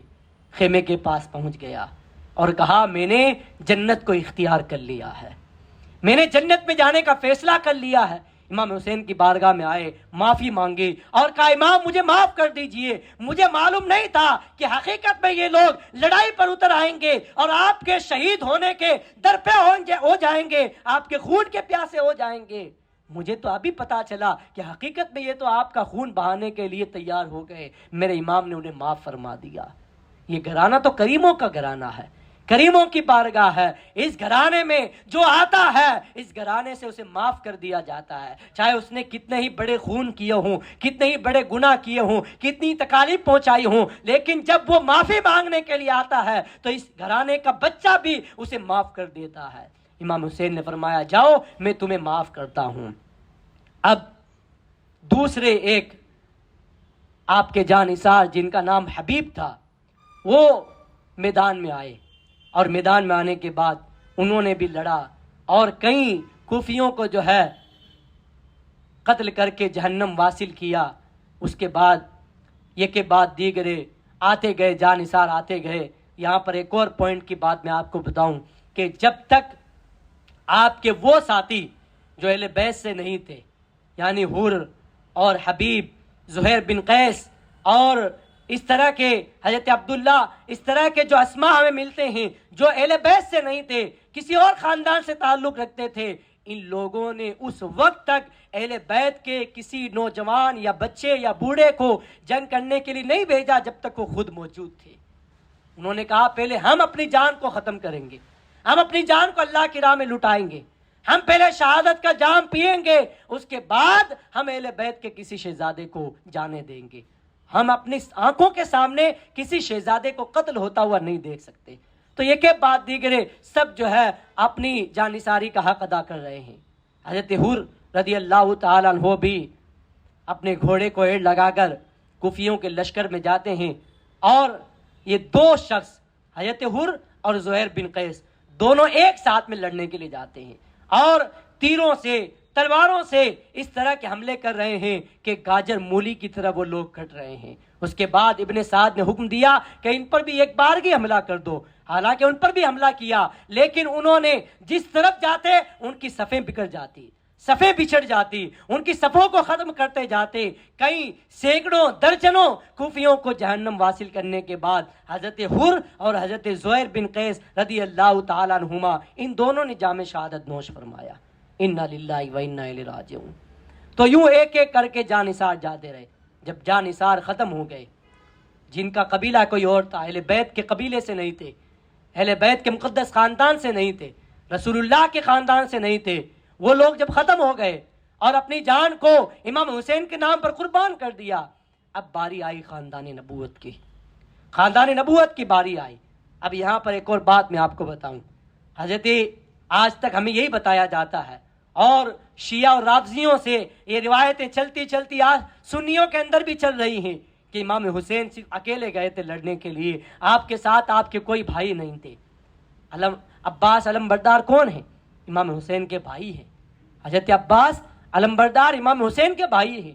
خیمے کے پاس پہنچ گیا اور کہا میں نے جنت کو اختیار کر لیا ہے، میں نے جنت میں جانے کا فیصلہ کر لیا ہے۔ امام حسین کی بارگاہ میں آئے، معافی مانگی اور کہا امام مجھے معاف کر دیجئے، مجھے معلوم نہیں تھا کہ حقیقت میں یہ لوگ لڑائی پر اتر آئیں گے اور آپ کے شہید ہونے کے در پہ ہو جائیں گے، آپ کے خون کے پیاسے ہو جائیں گے۔ مجھے تو ابھی پتا چلا کہ حقیقت میں یہ تو آپ کا خون بہانے کے لیے تیار ہو گئے۔ میرے امام نے انہیں معاف فرما دیا۔ یہ گھرانہ تو کریموں کا گھرانہ ہے، کریموں کی بارگاہ ہے. اس گھرانے میں جو آتا ہے اس گھرانے سے اسے معاف کر دیا جاتا ہے، چاہے اس نے کتنے ہی بڑے خون کیے ہوں، کتنے ہی بڑے گناہ کیے ہوں، کتنی تکالیف پہنچائی ہوں، لیکن جب وہ معافی مانگنے کے لیے آتا ہے تو اس گھرانے کا بچہ بھی اسے معاف کر دیتا ہے. امام حسین نے فرمایا جاؤ میں تمہیں معاف کرتا ہوں. اب دوسرے ایک آپ کے جانثار جن کا نام حبیب تھا، وہ میدان میں آئے، اور میدان میں آنے کے بعد انہوں نے بھی لڑا اور کئی کوفیوں کو جو ہے قتل کر کے جہنم واصل کیا. اس کے بعد یہ کے بعد دیگرے آتے گئے، جانثار آتے گئے. یہاں پر ایک اور پوائنٹ کی بات میں آپ کو بتاؤں کہ جب تک آپ کے وہ ساتھی جو اہل بیت سے نہیں تھے، یعنی حر اور حبیب، زہیر بن قیس اور اس طرح کے حضرت عبداللہ، اس طرح کے جو اسماء ہمیں ملتے ہیں جو اہل بیت سے نہیں تھے، کسی اور خاندان سے تعلق رکھتے تھے، ان لوگوں نے اس وقت تک اہل بیت کے کسی نوجوان یا بچے یا بوڑھے کو جنگ کرنے کے لیے نہیں بھیجا جب تک وہ خود موجود تھے. انہوں نے کہا پہلے ہم اپنی جان کو ختم کریں گے، ہم اپنی جان کو اللہ کی راہ میں لٹائیں گے، ہم پہلے شہادت کا جام پئیں گے، اس کے بعد ہم اہل بیت کے کسی شہزادے کو جانے دیں گے. ہم اپنی آنکھوں کے سامنے کسی شہزادے کو قتل ہوتا ہوا نہیں دیکھ سکتے. تو یہ کہ بعد دیگرے سب جو ہے اپنی جانثاری کا حق ادا کر رہے ہیں. حضرت حر رضی اللہ تعالیٰ عنہ بھی اپنے گھوڑے کو ایڑ لگا کر کوفیوں کے لشکر میں جاتے ہیں، اور یہ دو شخص حضرت حر اور زہیر بن قیس دونوں ایک ساتھ میں لڑنے کے لیے جاتے ہیں، اور تیروں سے تلواروں سے اس طرح کے حملے کر رہے ہیں کہ گاجر مولی کی طرح وہ لوگ کٹ رہے ہیں. اس کے بعد ابن سعد نے حکم دیا کہ ان پر بھی ایک بارگی حملہ کر دو. حالانکہ ان پر بھی حملہ کیا، لیکن انہوں نے جس طرف جاتے ان کی صفیں بکھر جاتی، صفیں بچھڑ جاتی، ان کی صفوں کو ختم کرتے جاتے. کئی سینکڑوں درجنوں کوفیوں کو جہنم واصل کرنے کے بعد حضرت حر اور حضرت زہیر بن قیس رضی اللہ تعالیٰ عنہما ان دونوں نے جام شہادت نوش فرمایا. انا للہ و انا الیہ راجعون. تو یوں ایک ایک کر کے جانثار جاتے رہے. جب جانثار ختم ہو گئے، جن کا قبیلہ کوئی اور تھا، اہل بیت کے قبیلے سے نہیں تھے، اہل بیت کے مقدس خاندان سے نہیں تھے، رسول اللہ کے خاندان سے نہیں تھے، وہ لوگ جب ختم ہو گئے اور اپنی جان کو امام حسین کے نام پر قربان کر دیا، اب باری آئی خاندان نبوت کی، خاندان نبوت کی باری آئی. اب یہاں پر ایک اور بات میں آپ کو بتاؤں. حضرت آج تک ہمیں یہی بتایا جاتا ہے، اور شیعہ اور رافضیوں سے یہ روایتیں چلتی چلتی آج سنیوں کے اندر بھی چل رہی ہیں کہ امام حسین صرف اکیلے گئے تھے لڑنے کے لیے، آپ کے ساتھ آپ کے کوئی بھائی نہیں تھے. عباس علم بردار کون ہیں؟ امام حسین کے بھائی ہیں. حضرت عباس علم بردار امام حسین کے بھائی ہیں.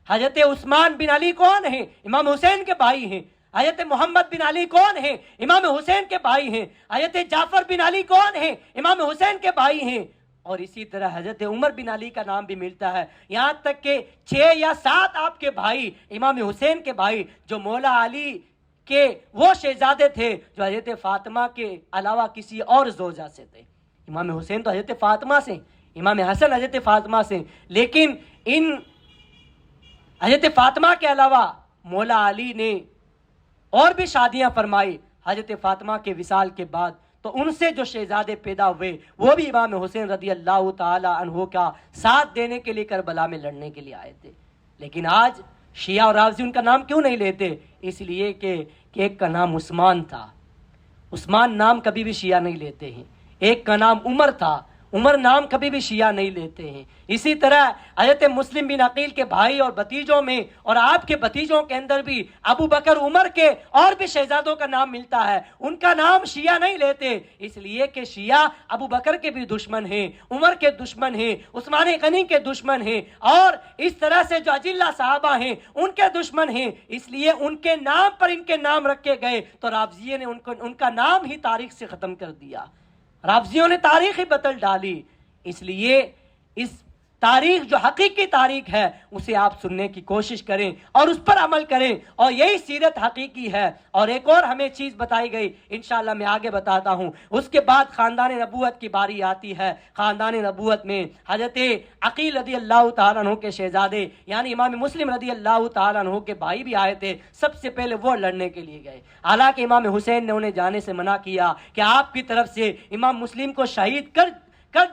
حضرت عثمان بن علی کون ہیں؟ امام حسین کے بھائی ہیں. حضرت محمد بن علی کون ہیں؟ امام حسین کے بھائی ہیں. حضرت جعفر بن علی کون ہیں؟ امام حسین کے بھائی ہیں. اور اسی طرح حضرت عمر بن علی کا نام بھی ملتا ہے. یہاں تک کہ 6 یا 7 آپ کے بھائی امام حسین کے بھائی جو مولا علی کے وہ شہزادے تھے جو حضرت فاطمہ کے علاوہ کسی اور زوجہ سے تھے. امام حسین تو حضرت فاطمہ سے، امام حسن حضرت فاطمہ سے، لیکن ان حضرت فاطمہ کے علاوہ مولا علی نے اور بھی شادیاں فرمائی حضرت فاطمہ کے وصال کے بعد. تو ان سے جو شہزادے پیدا ہوئے وہ بھی امام حسین رضی اللہ تعالی عنہ کا ساتھ دینے کے لیے کربلا میں لڑنے کے لیے آئے تھے. لیکن آج شیعہ اور رافضی ان کا نام کیوں نہیں لیتے؟ اس لیے کہ ایک کا نام عثمان تھا، عثمان نام کبھی بھی شیعہ نہیں لیتے ہیں. ایک کا نام عمر تھا، عمر نام کبھی بھی شیعہ نہیں لیتے ہیں. اسی طرح حضرت مسلم بن عقیل کے بھائی اور بھتیجوں میں اور آپ کے بھتیجوں کے اندر بھی ابو بکر عمر کے اور بھی شہزادوں کا نام ملتا ہے، ان کا نام شیعہ نہیں لیتے. اس لیے کہ شیعہ ابو بکر کے بھی دشمن ہیں، عمر کے دشمن ہیں، عثمان غنی کے دشمن ہیں، اور اس طرح سے جو اجلہ صحابہ ہیں ان کے دشمن ہیں. اس لیے ان کے نام پر ان کے نام رکھے گئے تو رافضیوں نے ان کا نام ہی تاریخ سے ختم کر دیا، رافضیوں نے تاریخ ہی بدل ڈالی. اس لیے اس تاریخ جو حقیقی تاریخ ہے اسے آپ سننے کی کوشش کریں اور اس پر عمل کریں، اور یہی سیرت حقیقی ہے۔ اور ایک اور ہمیں چیز بتائی گئی، انشاءاللہ میں آگے بتاتا ہوں۔ اس کے بعد خاندان نبوت کی باری آتی ہے۔ خاندان نبوت میں حضرت عقیل رضی اللہ تعالیٰ عنہ کے شہزادے یعنی امام مسلم رضی اللہ تعالیٰ عنہ کے بھائی بھی آئے تھے۔ سب سے پہلے وہ لڑنے کے لیے گئے، حالانکہ امام حسین نے انہیں جانے سے منع کیا کہ آپ کی طرف سے امام مسلم کو شہید کر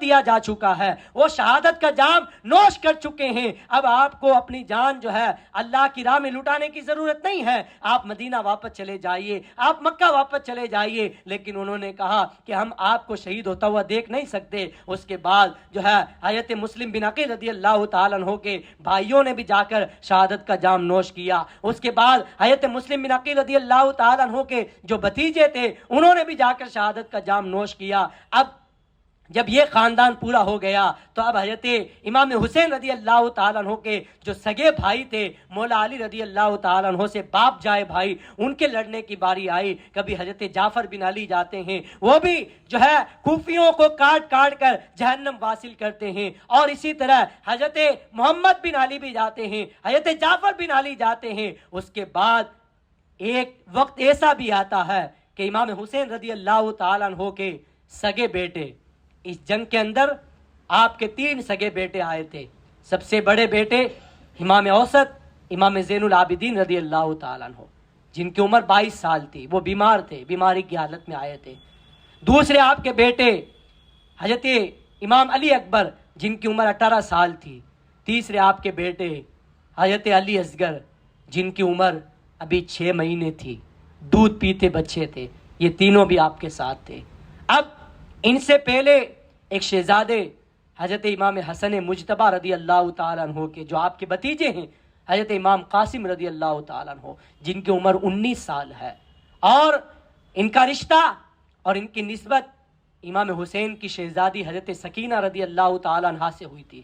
دیا جا چکا ہے، وہ شہادت کا جام نوش کر چکے ہیں، اب آپ کو اپنی جان جو ہے اللہ کی راہ میں لٹانے کی ضرورت نہیں ہے، آپ مدینہ واپس چلے جائیے، آپ مکہ واپس چلے جائیے۔ لیکن انہوں نے کہا کہ ہم آپ کو شہید ہوتا ہوا دیکھ نہیں سکتے۔ اس کے بعد جو ہے حضرت مسلم بن عقیل رضی اللہ تعالیٰ عنہ کے بھائیوں نے بھی جا کر شہادت کا جام نوش کیا۔ اس کے بعد حضرت مسلم بن عقیل رضی اللہ تعالیٰ عنہ کے جو بھتیجے تھے انہوں نے بھی جا کر شہادت کا جام نوش کیا۔ اب جب یہ خاندان پورا ہو گیا تو اب حضرت امام حسین رضی اللہ تعالیٰ عنہ کے جو سگے بھائی تھے مولا علی رضی اللہ تعالیٰ عنہ سے باپ جائے بھائی، ان کے لڑنے کی باری آئی۔ کبھی حضرت جعفر بن علی جاتے ہیں، وہ بھی جو ہے کوفیوں کو کاٹ کاٹ کر جہنم واصل کرتے ہیں، اور اسی طرح حضرت محمد بن علی بھی جاتے ہیں، حضرت جعفر بن علی جاتے ہیں۔ اس کے بعد ایک وقت ایسا بھی آتا ہے کہ امام حسین رضی اللہ تعالیٰ عنہ کے سگے بیٹے، اس جنگ کے اندر آپ کے 3 سگے بیٹے آئے تھے۔ سب سے بڑے بیٹے امام اوسط امام زین العابدین رضی اللہ تعالیٰ عنہ، جن کی عمر 22 سال تھی، وہ بیمار تھے، بیماری کی حالت میں آئے تھے۔ دوسرے آپ کے بیٹے حضرت امام علی اکبر، جن کی عمر 18 سال تھی۔ تیسرے آپ کے بیٹے حضرت علی اصغر، جن کی عمر ابھی 6 مہینے تھی، دودھ پیتے بچے تھے۔ یہ تینوں بھی آپ کے ساتھ تھے۔ اب ان سے پہلے ایک شہزادے حضرت امام حسن مجتبی رضی اللہ تعالیٰ عنہ کے، جو آپ کے بھتیجے ہیں، حضرت امام قاسم رضی اللہ تعالیٰ عنہ، جن کی عمر 19 سال ہے، اور ان کا رشتہ اور ان کی نسبت امام حسین کی شہزادی حضرت سکینہ رضی اللہ تعالیٰ عنہ سے ہوئی تھی۔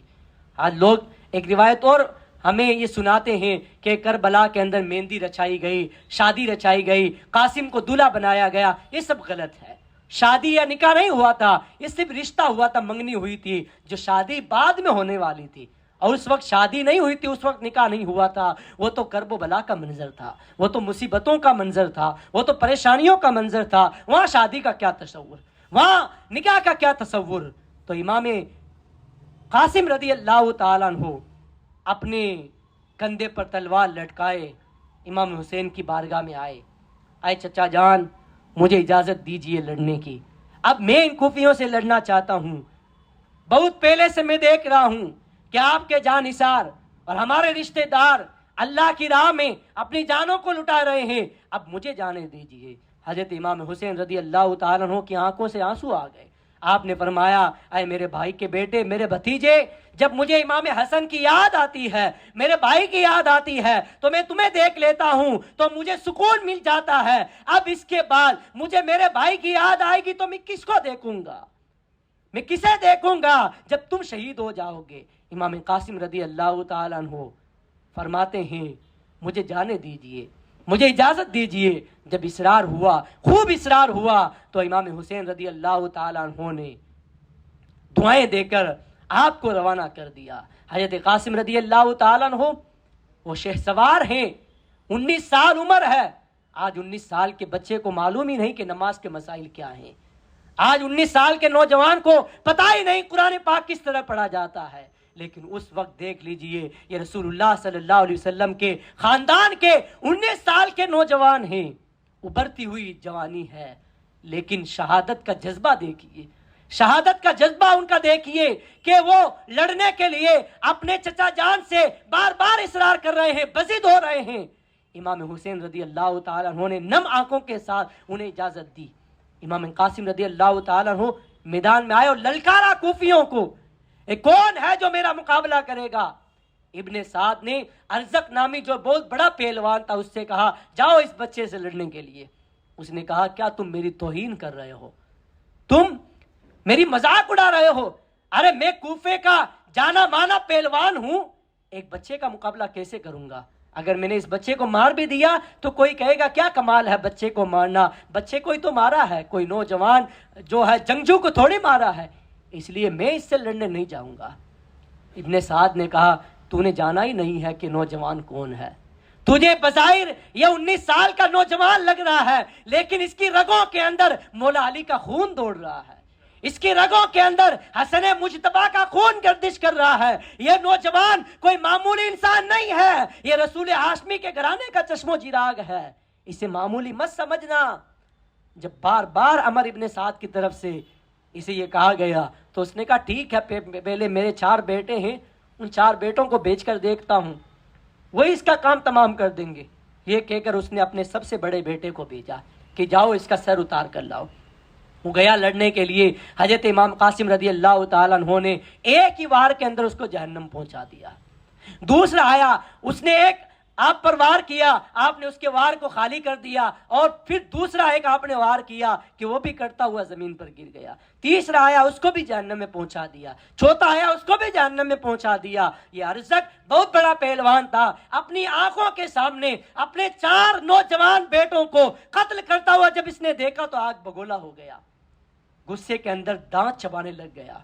آج لوگ ایک روایت اور ہمیں یہ سناتے ہیں کہ کربلا کے اندر مہندی رچائی گئی، شادی رچائی گئی، قاسم کو دولہا بنایا گیا۔ یہ سب غلط ہے۔ شادی یا نکاح نہیں ہوا تھا، یہ صرف رشتہ ہوا تھا، منگنی ہوئی تھی، جو شادی بعد میں ہونے والی تھی، اور اس وقت شادی نہیں ہوئی تھی، اس وقت نکاح نہیں ہوا تھا۔ وہ تو کرب و بلا کا منظر تھا، وہ تو مصیبتوں کا منظر تھا، وہ تو پریشانیوں کا منظر تھا۔ وہاں شادی کا کیا تصور، وہاں نکاح کا کیا تصور۔ تو امام قاسم رضی اللہ تعالیٰ عنہ اپنے کندھے پر تلوار لٹکائے امام حسین کی بارگاہ میں آئے چچا جان مجھے اجازت دیجئے لڑنے کی، اب میں ان کوفیوں سے لڑنا چاہتا ہوں۔ بہت پہلے سے میں دیکھ رہا ہوں کہ آپ کے جان نثار اور ہمارے رشتہ دار اللہ کی راہ میں اپنی جانوں کو لٹا رہے ہیں، اب مجھے جانے دیجئے۔ حضرت امام حسین رضی اللہ تعالیٰ عنہ کی آنکھوں سے آنسو آ گئے۔ آپ نے فرمایا اے میرے بھائی کے بیٹے، میرے بھتیجے، جب مجھے امام حسن کی یاد آتی ہے، میرے بھائی کی یاد آتی ہے، تو میں تمہیں دیکھ لیتا ہوں تو مجھے سکون مل جاتا ہے۔ اب اس کے بعد مجھے میرے بھائی کی یاد آئے گی تو میں کس کو دیکھوں گا، میں کسے دیکھوں گا جب تم شہید ہو جاؤ گے۔ امام قاسم رضی اللہ تعالیٰ عنہ فرماتے ہیں مجھے جانے دیجئے، مجھے اجازت دیجئے۔ جب اصرار ہوا، خوب اصرار ہوا، تو امام حسین رضی اللہ تعالیٰ عنہ نے دعائیں دے کر آپ کو روانہ کر دیا۔ حضرت قاسم رضی اللہ تعالیٰ عنہ وہ شہسوار ہیں، 19 سال عمر ہے۔ آج 19 سال کے بچے کو معلوم ہی نہیں کہ نماز کے مسائل کیا ہیں۔ آج 19 سال کے نوجوان کو پتہ ہی نہیں قرآن پاک کس طرح پڑھا جاتا ہے۔ لیکن اس وقت دیکھ لیجئے یہ رسول اللہ صلی اللہ علیہ وسلم کے خاندان کے 19 سال کے نوجوان ہیں، ابھرتی ہوئی جوانی ہے، لیکن شہادت کا جذبہ دیکھیے، شہادت کا جذبہ ان کا دیکھیے کہ وہ لڑنے کے لیے اپنے چچا جان سے بار بار اصرار کر رہے ہیں، بضد ہو رہے ہیں۔ امام حسین رضی اللہ تعالیٰ عنہ نے نم آنکھوں کے ساتھ انہیں اجازت دی۔ امام قاسم رضی اللہ تعالیٰ عنہ میدان میں آئے اور للکارا کوفیوں کو، کون ہے جو میرا مقابلہ کرے گا؟ ابن سعد نے ارزق نامی جو بہت بڑا پہلوان تھا اس سے کہا جاؤ اس بچے سے لڑنے کے لیے۔ اس نے کہا کیا تم میری توہین کر رہے ہو، تم میری مذاق اڑا رہے ہو؟ ارے میں کوفے کا جانا مانا پہلوان ہوں، ایک بچے کا مقابلہ کیسے کروں گا؟ اگر میں نے اس بچے کو مار بھی دیا تو کوئی کہے گا کیا کمال ہے بچے کو مارنا، بچے کو ہی تو مارا ہے، کوئی نوجوان جو ہے جنگجو کو تھوڑی مارا ہے، اس لیے میں اس سے لڑنے نہیں جاؤں گا۔ ابن سعد نے کہا تو نے جانا ہی نہیں ہے کہ نوجوان کون ہے. تجھے بظاہر یہ 19 سال کا نوجوان لگ رہا ہے، لیکن اس کی رگوں کے اندر مولا علی کا خون دوڑ رہا ہے، اس کی رگوں کے اندر حسن مجتبیٰ کا خون گردش کر رہا ہے. یہ نوجوان کوئی معمولی انسان نہیں ہے، یہ رسول ہاشمی کے گھرانے کا چشم و چراغ ہے، اسے معمولی مت سمجھنا. جب بار بار عمر ابن سعد کی طرف سے اسے یہ کہا گیا تو اس نے کہا ٹھیک ہے، پہلے میرے 4 بیٹے ہیں، ان 4 بیٹوں کو بیچ کر دیکھتا ہوں، وہی اس کا کام تمام کر دیں گے. یہ کہہ کر اس نے اپنے سب سے بڑے بیٹے کو بھیجا کہ جاؤ اس کا سر اتار کر لاؤ. وہ گیا لڑنے کے لیے. حضرت امام قاسم رضی اللہ تعالیٰ عنہ نے ایک ہی وار کے اندر اس کو جہنم پہنچا دیا. دوسرا آیا، اس نے ایک آپ پر وار کیا، آپ نے اس کے وار کو خالی کر دیا، اور پھر دوسرا ایک آپ نے وار کیا کہ وہ بھی کٹتا ہوا زمین پر گر گیا. تیسرا آیا، اس کو بھی جہنم میں پہنچا دیا. چوتھا آیا، اس کو بھی جہنم میں پہنچا دیا. یہ ارزق بہت بڑا پہلوان تھا، اپنی آنکھوں کے سامنے اپنے 4 نوجوان بیٹوں کو قتل کرتا ہوا جب اس نے دیکھا تو آگ بگولا ہو گیا، غصے کے اندر دانت چبانے لگ گیا.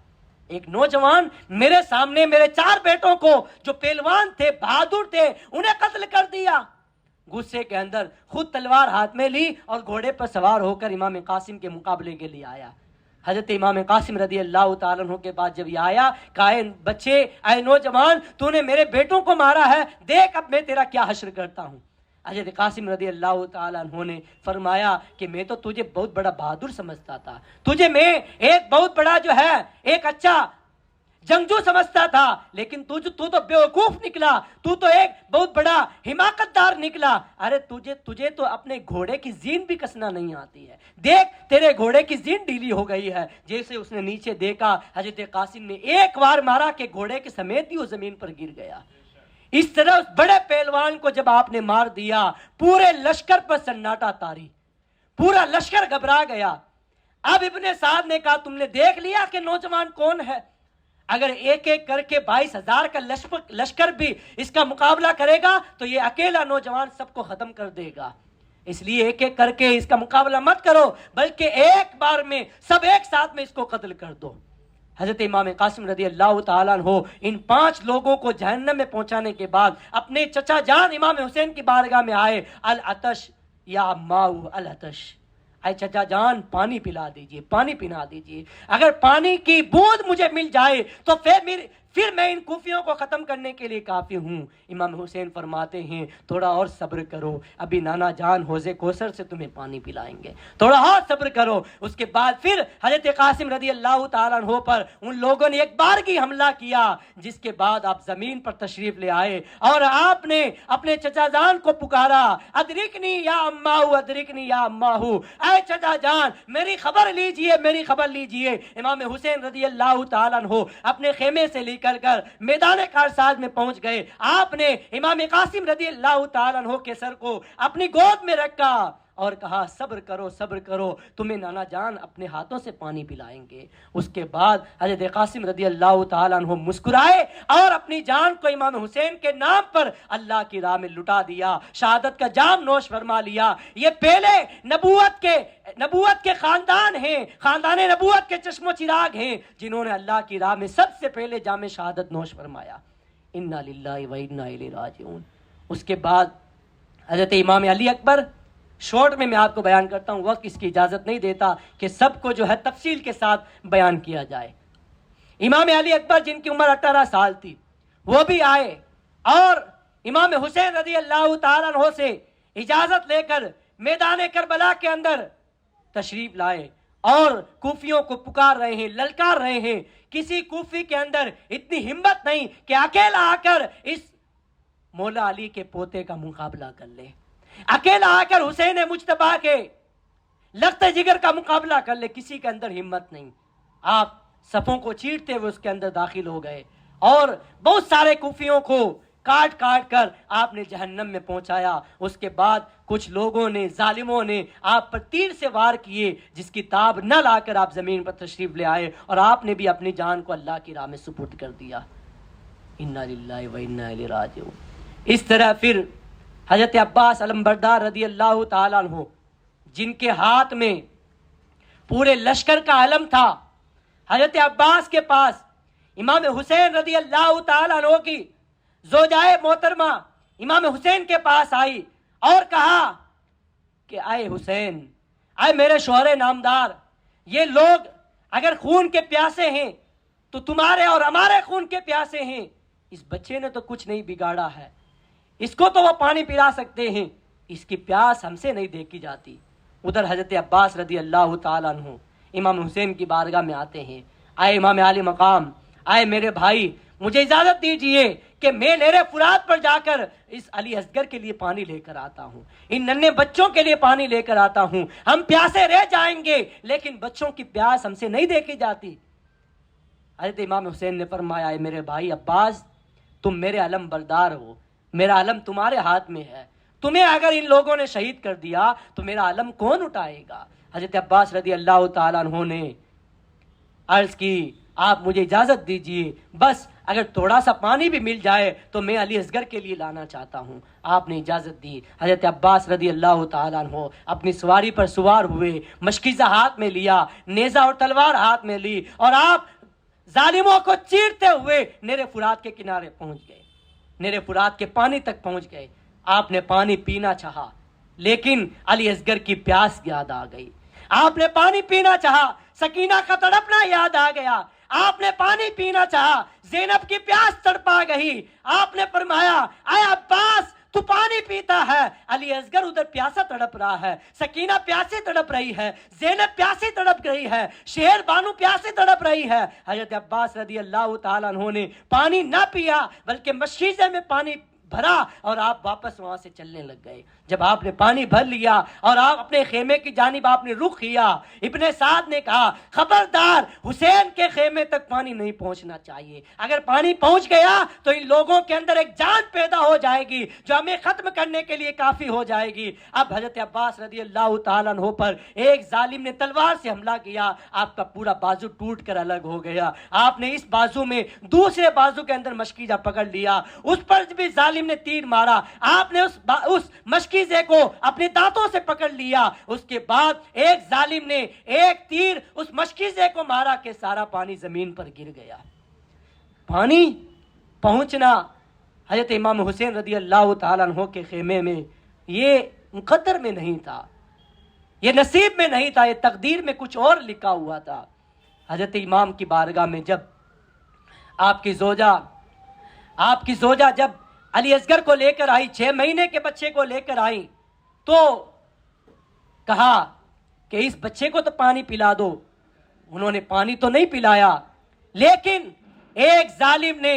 ایک نوجوان میرے سامنے میرے 4 بیٹوں کو جو پہلوان تھے، بہادر تھے، انہیں قتل کر دیا. غصے کے اندر خود تلوار ہاتھ میں لی اور گھوڑے پر سوار ہو کر امام قاسم کے مقابلے کے لیے آیا. حضرت امام قاسم رضی اللہ تعالیٰ عنہ کے بعد جب یہ آیا، کہا اے بچے، اے نوجوان، تو نے میرے بیٹوں کو مارا ہے، دیکھ اب میں تیرا کیا حشر کرتا ہوں. حضرت قاسم رضی اللہ تعالیٰ عنہ نے فرمایا کہ میں تو تجھے بہت بڑا بہادر سمجھتا تھا، تجھے میں ایک بہت بڑا جو ہے ایک اچھا جنگجو سمجھتا تھا، لیکن تو بیوقوف نکلا، تو ایک بہت بڑا حماقت دار نکلا. ارے تجھے تو اپنے گھوڑے کی زین بھی کسنا نہیں آتی ہے، دیکھ تیرے گھوڑے کی زین ڈھیلی ہو گئی ہے. جیسے اس نے نیچے دیکھا، حضرت قاسم نے ایک وار مارا کہ گھوڑے کے سمیت ہی وہ زمین پر گر گیا. اس طرح اس بڑے پہلوان کو جب آپ نے مار دیا، پورے لشکر پر سناٹا طاری، پورا لشکر گھبرا گیا. اب ابن سعد نے کہا تم نے دیکھ لیا کہ نوجوان کون ہے؟ اگر ایک ایک کر کے 22,000 کا لشکر بھی اس کا مقابلہ کرے گا تو یہ اکیلا نوجوان سب کو ختم کر دے گا. اس لیے ایک ایک کر کے اس کا مقابلہ مت کرو، بلکہ ایک بار میں سب ایک ساتھ میں اس کو قتل کر دو. حضرت امام قاسم رضی اللہ تعالیٰ عنہ ان 5 لوگوں کو جہنم میں پہنچانے کے بعد اپنے چچا جان امام حسین کی بارگاہ میں آئے. العطش یا ماؤ العطش، اے چچا جان پانی پلا دیجئے، پانی پلا دیجئے، اگر پانی کی بوند مجھے مل جائے تو پھر میں ان کوفیوں کو ختم کرنے کے لیے کافی ہوں. امام حسین فرماتے ہیں تھوڑا اور صبر کرو، ابھی نانا جان حوض کوثر سے تمہیں پانی پلائیں گے، تھوڑا اور صبر کرو. اس کے بعد پھر حضرت قاسم رضی اللہ تعالیٰ عنہ پر ان لوگوں نے ایک بار کی حملہ کیا، جس کے بعد آپ زمین پر تشریف لے آئے اور آپ نے اپنے چچا جان کو پکارا، ادرکنی یا اماؤ، ادرکنی یا اماؤ، اے چچا جان میری خبر لیجئے، میری خبر لیجئے. امام حسین رضی اللہ تعالیٰ عنہ اپنے خیمے سے کر میدان کارساز میں پہنچ گئے. آپ نے امام قاسم رضی اللہ تعالیٰ عنہ کے سر کو اپنی گود میں رکھا اور کہا صبر کرو، صبر کرو، تمہیں نانا جان اپنے ہاتھوں سے پانی پلائیں گے. اس کے بعد حضرت قاسم رضی اللہ تعالیٰ عنہ مسکرائے اور اپنی جان کو امام حسین کے نام پر اللہ کی راہ میں لٹا دیا، شہادت کا جام نوش فرما لیا. یہ پہلے نبوت کے خاندان ہیں، خاندان نبوت کے چشم و چراغ ہیں، جنہوں نے اللہ کی راہ میں سب سے پہلے جام شہادت نوش فرمایا. انا للہ و انا الیہ راجعون. اس کے بعد حضرت امام علی اکبر، شارٹ میں آپ کو بیان کرتا ہوں، وقت اس کی اجازت نہیں دیتا کہ سب کو جو ہے تفصیل کے ساتھ بیان کیا جائے. امام علی اکبر جن کی عمر 18 سال تھی وہ بھی آئے اور امام حسین رضی اللہ تعالیٰ عنہ سے اجازت لے کر میدان کربلا کے اندر تشریف لائے اور کوفیوں کو پکار رہے ہیں، للکار رہے ہیں. کسی کوفی کے اندر اتنی ہمت نہیں کہ اکیلا آ کر اس مولا علی کے پوتے کا مقابلہ کر لے، اکیلا آ کر حسین مجتبیٰ کے لخت جگر کا مقابلہ کر لے. کسی کے اندر ہمت نہیں. آپ صفوں کو چیرتے ہوئے اس کے اندر داخل ہو گئے اور بہت سارے کوفیوں کو کاٹ کر آپ نے جہنم میں پہنچایا. اس کے بعد کچھ لوگوں نے، ظالموں نے آپ پر تیر سے وار کیے، جس کی تاب نہ لا کر آپ زمین پر تشریف لے آئے اور آپ نے بھی اپنی جان کو اللہ کی راہ میں سپرد کر دیا. انا للہ و انا الیہ راجعون. اس طرح پھر حضرت عباس علمبردار رضی اللہ تعالیٰ عنہ جن کے ہاتھ میں پورے لشکر کا علم تھا، حضرت عباس کے پاس امام حسین رضی اللہ تعالیٰ عنہ کی زوجائے محترمہ امام حسین کے پاس آئی اور کہا کہ آئے حسین، آئے میرے شوہر نامدار، یہ لوگ اگر خون کے پیاسے ہیں تو تمہارے اور ہمارے خون کے پیاسے ہیں، اس بچے نے تو کچھ نہیں بگاڑا ہے، اس کو تو وہ پانی پلا سکتے ہیں، اس کی پیاس ہم سے نہیں دیکھی جاتی۔ ادھر حضرت عباس رضی اللہ تعالیٰ عنہ امام حسین کی بارگاہ میں آتے ہیں، آئے امام عالی مقام، آئے میرے بھائی، مجھے اجازت دیجئے کہ میں نہر فرات پر جا کر اس علی اصغر کے لیے پانی لے کر آتا ہوں، ان ننھے بچوں کے لیے پانی لے کر آتا ہوں، ہم پیاسے رہ جائیں گے لیکن بچوں کی پیاس ہم سے نہیں دیکھی جاتی۔ حضرت امام حسین نے فرمایا، اے میرے بھائی عباس، تم میرے علم بردار ہو، میرا علم تمہارے ہاتھ میں ہے، تمہیں اگر ان لوگوں نے شہید کر دیا تو میرا علم کون اٹھائے گا؟ حضرت عباس رضی اللہ تعالیٰ عنہ نے عرض کی، آپ مجھے اجازت دیجئے، بس اگر تھوڑا سا پانی بھی مل جائے تو میں علی اصغر کے لیے لانا چاہتا ہوں۔ آپ نے اجازت دی۔ حضرت عباس رضی اللہ تعالیٰ عنہ اپنی سواری پر سوار ہوئے، مشکیزہ ہاتھ میں لیا، نیزہ اور تلوار ہاتھ میں لی، اور آپ ظالموں کو چیرتے ہوئے نہر فرات کے کنارے پہنچ گئے، نہر فرات کے پانی تک پہنچ گئے۔ آپ نے پانی پینا چاہا لیکن علی اصغر کی پیاس یاد آ گئی۔ آپ نے پانی پینا چاہا، سکینہ کا تڑپنا یاد آ گیا۔ آپ نے پانی پینا چاہا، زینب کی پیاس تڑپا گئی۔ آپ نے فرمایا، اے عباس تو پانی پیتا ہے، علی اصغر ادھر پیاسا تڑپ رہا ہے، سکینہ پیاسی تڑپ رہی ہے، زینب پیاسی تڑپ رہی ہے، شہر بانو پیاسی تڑپ رہی ہے۔ حضرت عباس رضی اللہ تعالیٰ عنہ نے پانی نہ پیا بلکہ مشکیزے میں پانی بھرا اور آپ واپس وہاں سے چلنے لگ گئے۔ جب آپ نے پانی بھر لیا اور آپ اپنے خیمے کی جانب آپ نے رخ کیا، ابن سعد نے کہا، خبردار حسین کے خیمے تک پانی نہیں پہنچنا چاہیے، اگر پانی پہنچ گیا تو ان لوگوں کے اندر ایک جان پیدا ہو جائے گی جو ہمیں ختم کرنے کے لیے کافی ہو جائے گی۔ اب حضرت عباس رضی اللہ تعالیٰ عنہ پر ایک ظالم نے تلوار سے حملہ کیا، آپ کا پورا بازو ٹوٹ کر الگ ہو گیا۔ آپ نے اس بازو میں دوسرے بازو کے اندر مشکیزہ پکڑ لیا، اس پر بھی ظالم نے تیر مارا، آپ نے اس مشکیزے کو اپنے دانتوں سے پکڑ لیا۔ اس کے بعد ایک ظالم نے ایک تیر اس مشکیزے کو مارا کہ سارا پانی زمین پر گر گیا۔ پانی پہنچنا حضرت امام حسین رضی اللہ تعالیٰ عنہ کے خیمے میں یہ مقدر میں نہیں تھا، یہ نصیب میں نہیں تھا، یہ تقدیر میں کچھ اور لکھا ہوا تھا۔ حضرت امام کی بارگاہ میں جب آپ کی زوجہ جب علی اصغر کو لے کر آئی، 6 مہینے کے بچے کو لے کر آئی، تو کہا کہ اس بچے کو تو پانی پلا دو۔ انہوں نے پانی تو نہیں پلایا، لیکن ایک ظالم نے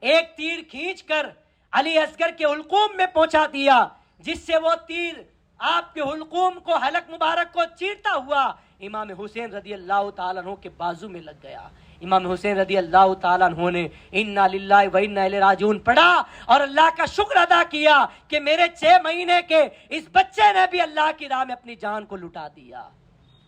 ایک تیر کھینچ کر علی اصغر کے حلقوم میں پہنچا دیا، جس سے وہ تیر آپ کے حلقوم کو، حلق مبارک کو چیرتا ہوا امام حسین رضی اللہ تعالیٰ عنہ کے بازو میں لگ گیا۔ امام حسین رضی اللہ تعالیٰ عنہ نے انا للہ و انا الیہ راجعون پڑھا اور اللہ کا شکر ادا کیا کہ میرے 6 مہینے کے اس بچے نے بھی اللہ کی راہ میں اپنی جان کو لٹا دیا۔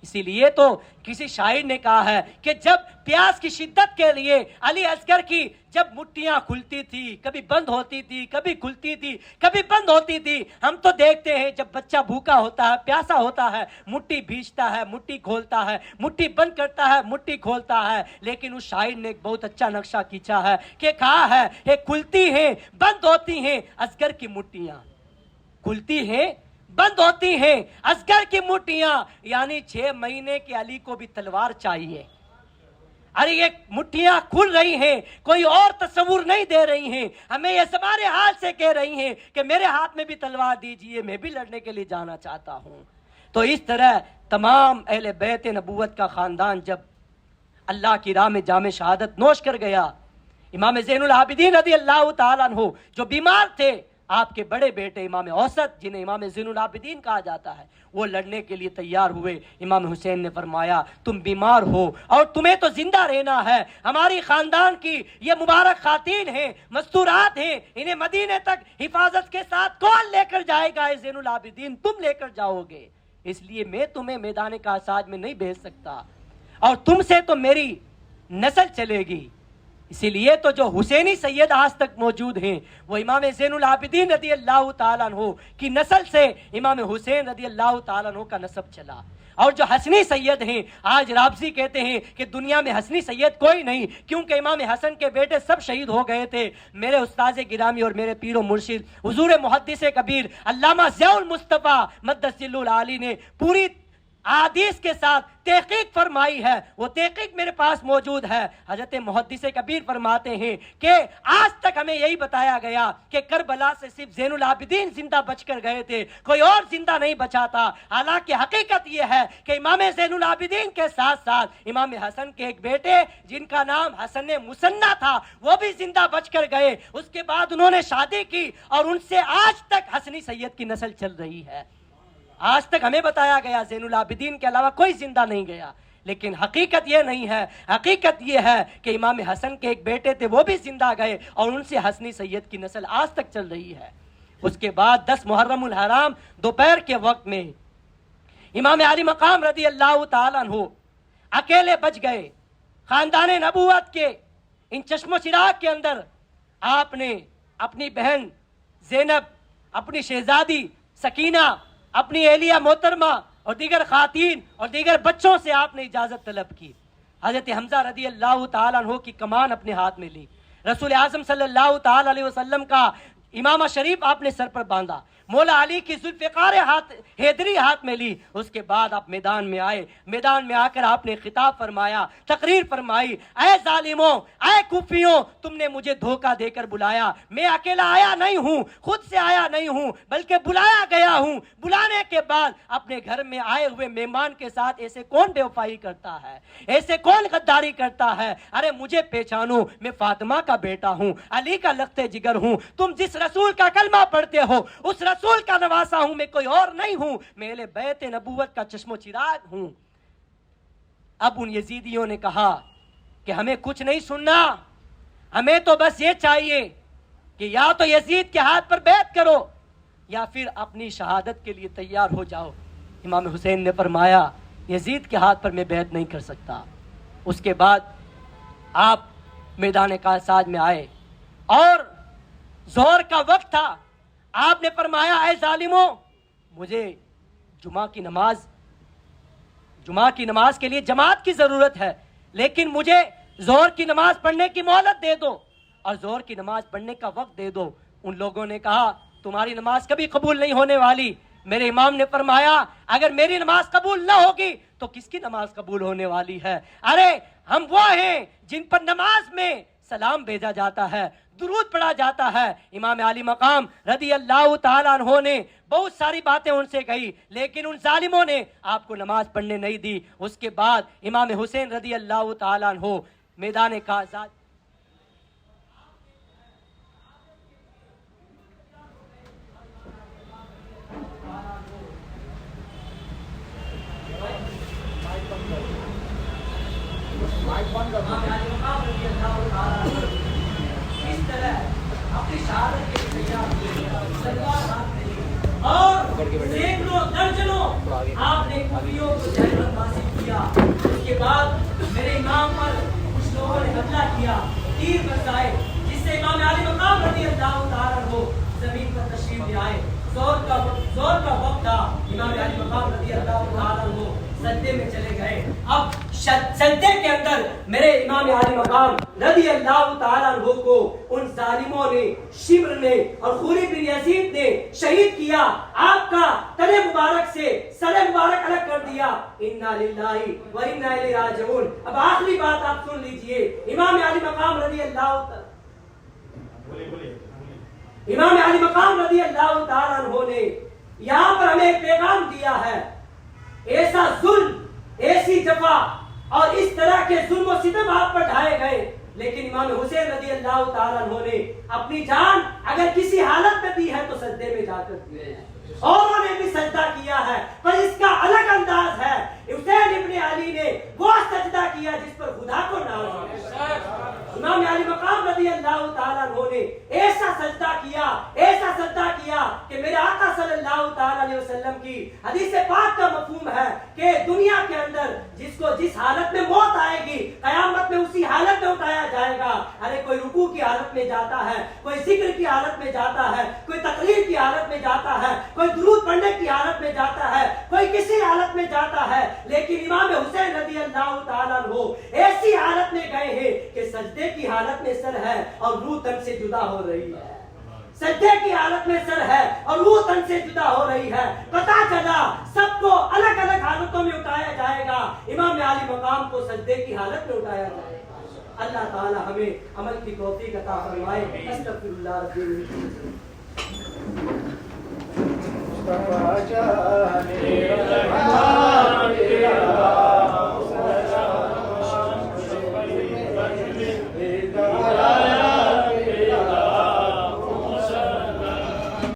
اسی لیے تو کسی شاعر نے کہا ہے کہ جب پیاس کی شدت کے لیے علی اصغر کی جب مٹھیاں کھلتی تھی، کبھی بند ہوتی تھی، کبھی کھلتی تھی، کبھی بند ہوتی تھی، ہم تو دیکھتے ہیں جب بچہ بھوکا ہوتا ہے، پیاسا ہوتا ہے، مٹھی بھیجتا ہے، مٹھی کھولتا ہے، مٹھی بند کرتا ہے، مٹھی کھولتا ہے، لیکن اس شاعر نے ایک بہت اچھا نقشہ کھینچا ہے کہ کہا ہے یہ کھلتی ہیں بند ہوتی ہیں اصغر کی مٹھیاں، کھلتی ہیں بند ہوتی ہیں اصغر کی مٹھیاں، یعنی 6 مہینے کے علی کو بھی تلوار چاہیے۔ ارے یہ مٹھیاں کھل رہی ہیں، کوئی اور تصور نہیں دے رہی ہیں، ہمیں یہ ہمارے ہاتھ سے کہہ رہی ہیں کہ میرے ہاتھ میں بھی تلوار دیجئے، میں بھی لڑنے کے لیے جانا چاہتا ہوں۔ تو اس طرح تمام اہل بیت نبوت کا خاندان جب اللہ کی راہ میں جام شہادت نوش کر گیا، امام زین العابدین رضی اللہ تعالیٰ عنہ جو بیمار تھے، آپ کے بڑے بیٹے امام اوسط جنہیں امام زین العابدین کہا جاتا ہے، وہ لڑنے کے لیے تیار ہوئے۔ امام حسین نے فرمایا تم بیمار ہو اور تمہیں تو زندہ رہنا ہے، ہماری خاندان کی یہ مبارک خواتین ہیں، مستورات ہیں، انہیں مدینے تک حفاظت کے ساتھ کون لے کر جائے گا؟ زین العابدین تم لے کر جاؤ گے، اس لیے میں تمہیں میدان کاساج میں نہیں بھیج سکتا، اور تم سے تو میری نسل چلے گی۔ اسی لیے تو جو حسینی سید آج تک موجود ہیں وہ امام زین العابدین رضی اللہ تعالیٰ عنہ کی نسل سے امام حسین رضی اللہ تعالیٰ عنہ کا نسب چلا۔ اور جو حسنی سید ہیں، آج رابضی کہتے ہیں کہ دنیا میں حسنی سید کوئی نہیں، کیونکہ امام حسن کے بیٹے سب شہید ہو گئے تھے۔ میرے استاذ گرامی اور میرے پیر و مرشد حضور محدث کبیر علامہ ضیاء المصطفیٰ مقدس ذل العالی نے پوری احادیث کے ساتھ تحقیق فرمائی ہے، وہ تحقیق میرے پاس موجود ہے۔ حضرت محدث کبیر فرماتے ہیں کہ آج تک ہمیں یہی بتایا گیا کہ کربلا سے صرف زین العابدین زندہ بچ کر گئے تھے، کوئی اور زندہ نہیں بچا تھا۔ حالانکہ حقیقت یہ ہے کہ امام زین العابدین کے ساتھ ساتھ امام حسن کے ایک بیٹے جن کا نام حسن مثنیٰ تھا وہ بھی زندہ بچ کر گئے۔ اس کے بعد انہوں نے شادی کی اور ان سے آج تک حسنی سید کی نسل چل رہی ہے۔ آج تک ہمیں بتایا گیا زین العابدین کے علاوہ کوئی زندہ نہیں گیا، لیکن حقیقت یہ نہیں ہے۔ حقیقت یہ ہے کہ امام حسن کے ایک بیٹے تھے، وہ بھی زندہ گئے اور ان سے حسنی سید کی نسل آج تک چل رہی ہے۔ اس کے بعد 10 محرم الحرام دوپہر کے وقت میں امام علی مقام رضی اللہ تعالیٰ عنہ اکیلے بچ گئے۔ خاندان نبوت کے ان چشم و چراغ کے اندر آپ نے اپنی بہن زینب، اپنی شہزادی سکینہ، اپنی اہلیہ محترمہ اور دیگر خواتین اور دیگر بچوں سے آپ نے اجازت طلب کی۔ حضرت حمزہ رضی اللہ تعالیٰ عنہ کی کمان اپنے ہاتھ میں لی، رسول اعظم صلی اللہ تعالیٰ علیہ وسلم کا امامہ شریف آپ نے سر پر باندھا، مولا علی کی ذوالفقار حیدری ہاتھ میں لی۔ اس کے بعد آپ میدان میں آئے، میدان میں آ کر آپ نے خطاب فرمایا، تقریر فرمائی، اے ظالموں، اے کوفیوں، تم نے مجھے دھوکہ دے کر بلایا، میں اکیلا آیا نہیں ہوں، خود سے آیا نہیں ہوں، بلکہ بلایا گیا ہوں۔ بلانے کے بعد اپنے گھر میں آئے ہوئے مہمان کے ساتھ ایسے کون بے وفائی کرتا ہے، ایسے کون غداری کرتا ہے؟ ارے مجھے پہچانو، میں فاطمہ کا بیٹا ہوں، علی کا لخت جگر ہوں، تم جس رسول کا کلمہ پڑھتے ہو اس رسول کا نواسا ہوں، میں کوئی اور نہیں ہوں، میں اہل بیت نبوت کا چشم و چراغ ہوں۔ اب ان یزیدیوں نے کہا کہ ہمیں کچھ نہیں سننا، ہمیں تو بس یہ چاہیے کہ یا تو یزید کے ہاتھ پر بیعت کرو یا پھر اپنی شہادت کے لیے تیار ہو جاؤ۔ امام حسین نے فرمایا یزید کے ہاتھ پر میں بیعت نہیں کر سکتا۔ اس کے بعد آپ میدان کاساج میں آئے اور ظہر کا وقت تھا۔ آپ نے فرمایا اے ظالموں، مجھے جمعہ کی نماز کے لیے جماعت کی ضرورت ہے، لیکن مجھے ظہر کی نماز پڑھنے کی مہلت دے دو اور ظہر کی نماز پڑھنے کا وقت دے دو۔ ان لوگوں نے کہا تمہاری نماز کبھی قبول نہیں ہونے والی۔ میرے امام نے فرمایا اگر میری نماز قبول نہ ہوگی تو کس کی نماز قبول ہونے والی ہے؟ ارے ہم وہ ہیں جن پر نماز میں سلام بھیجا جاتا ہے، درود پڑھا جاتا ہے۔ امام علی مقام رضی اللہ تعالیٰ عنہ نے بہت ساری باتیں ان سے کہی، لیکن ان ظالموں نے آپ کو نماز پڑھنے نہیں دی۔ اس کے بعد امام حسین رضی اللہ تعالیٰ عنہ میدان کاساج اس طرح اپنی شہادت کے لیے تلوار ہاتھ میں لی اور سینکڑوں درجنوں آپ نے کوفیوں کو جہنم واصل کیا۔ اس کے بعد میرے امام پر کچھ لوگوں نے حملہ کیا، تیر برسائے، جس سے امام علی مقام رضی اللہ تعالیٰ عنہ زمین پر تشریف لے آئے۔ زور کا وقت تھا، امام علی مقام رضی اللہ تعالیٰ عنہ سجدے میں چلے گئے۔ اب سجدے کے اندر میرے امام علی مقام رضی اللہ تعالیٰ عنہ کو ان ظالموں نے، شمر نے اور خوری بن یزید نے شہید کیا۔ آپ کا تن مبارک سے سر مبارک الگ کر دیا۔ انا للہ و انا الیہ راجعون۔ اب آخری بات آپ سن لیجئے، امام علی مقام رضی اللہ تعالیٰ عنہ نے یہاں پر ہمیں ایک پیغام دیا ہے۔ ایسا ظلم، ایسی جفا اور اس طرح کے ظلم و ستم آپ پر ڈھائے گئے، لیکن امام حسین رضی اللہ تعالیٰ عنہ نے اپنی جان اگر کسی حالت میں دی ہے تو سجدے میں جا کر دیے ہیں، اوروں نے بھی سجدہ کیا ہے، پر اس کا الگ انداز ہے۔ حسین ابن علی نے وہ سجدہ کیا جس پر خدا کو ناز ہو۔ امام علی مقام رضی اللہ تعالیٰ عنہ نے ایسا سجدہ کیا کہ میرے آقا صلی اللہ تعالیٰ علیہ وسلم کی حدیث پاک کا مفہوم ہے کہ دنیا کے اندر جس کو جس حالت میں موت آئے گی قیامت میں اسی حالت میں اٹھایا جائے گا۔ ارے کوئی رکوع کی حالت میں جاتا ہے، کوئی ذکر کی حالت میں جاتا ہے, کوئی تقریر کی حالت میں جاتا ہے, کوئی درود پڑھنے کی حالت میں جاتا ہے, کوئی کسی حالت میں جاتا ہے, لیکن امام حسین رضی اللہ تعالیٰ عنہ ایسی حالت میں گئے ہیں کہ سجدے کی حالت میں سر ہے اور روح تن سے جدا ہو رہی ہے. سجدے کی حالت میں سر ہے اور روح تن سے جدا ہو رہی ہے. پتہ چلا سب کو الگ الگ حالتوں میں اٹھایا جائے گا, امام عالی مقام کو سجدے کی حالت میں اٹھایا جائے گا. اللہ تعالی ہمیں عمل کی توفیق عطا فرمائے. استغفر اللہ رب العالمین.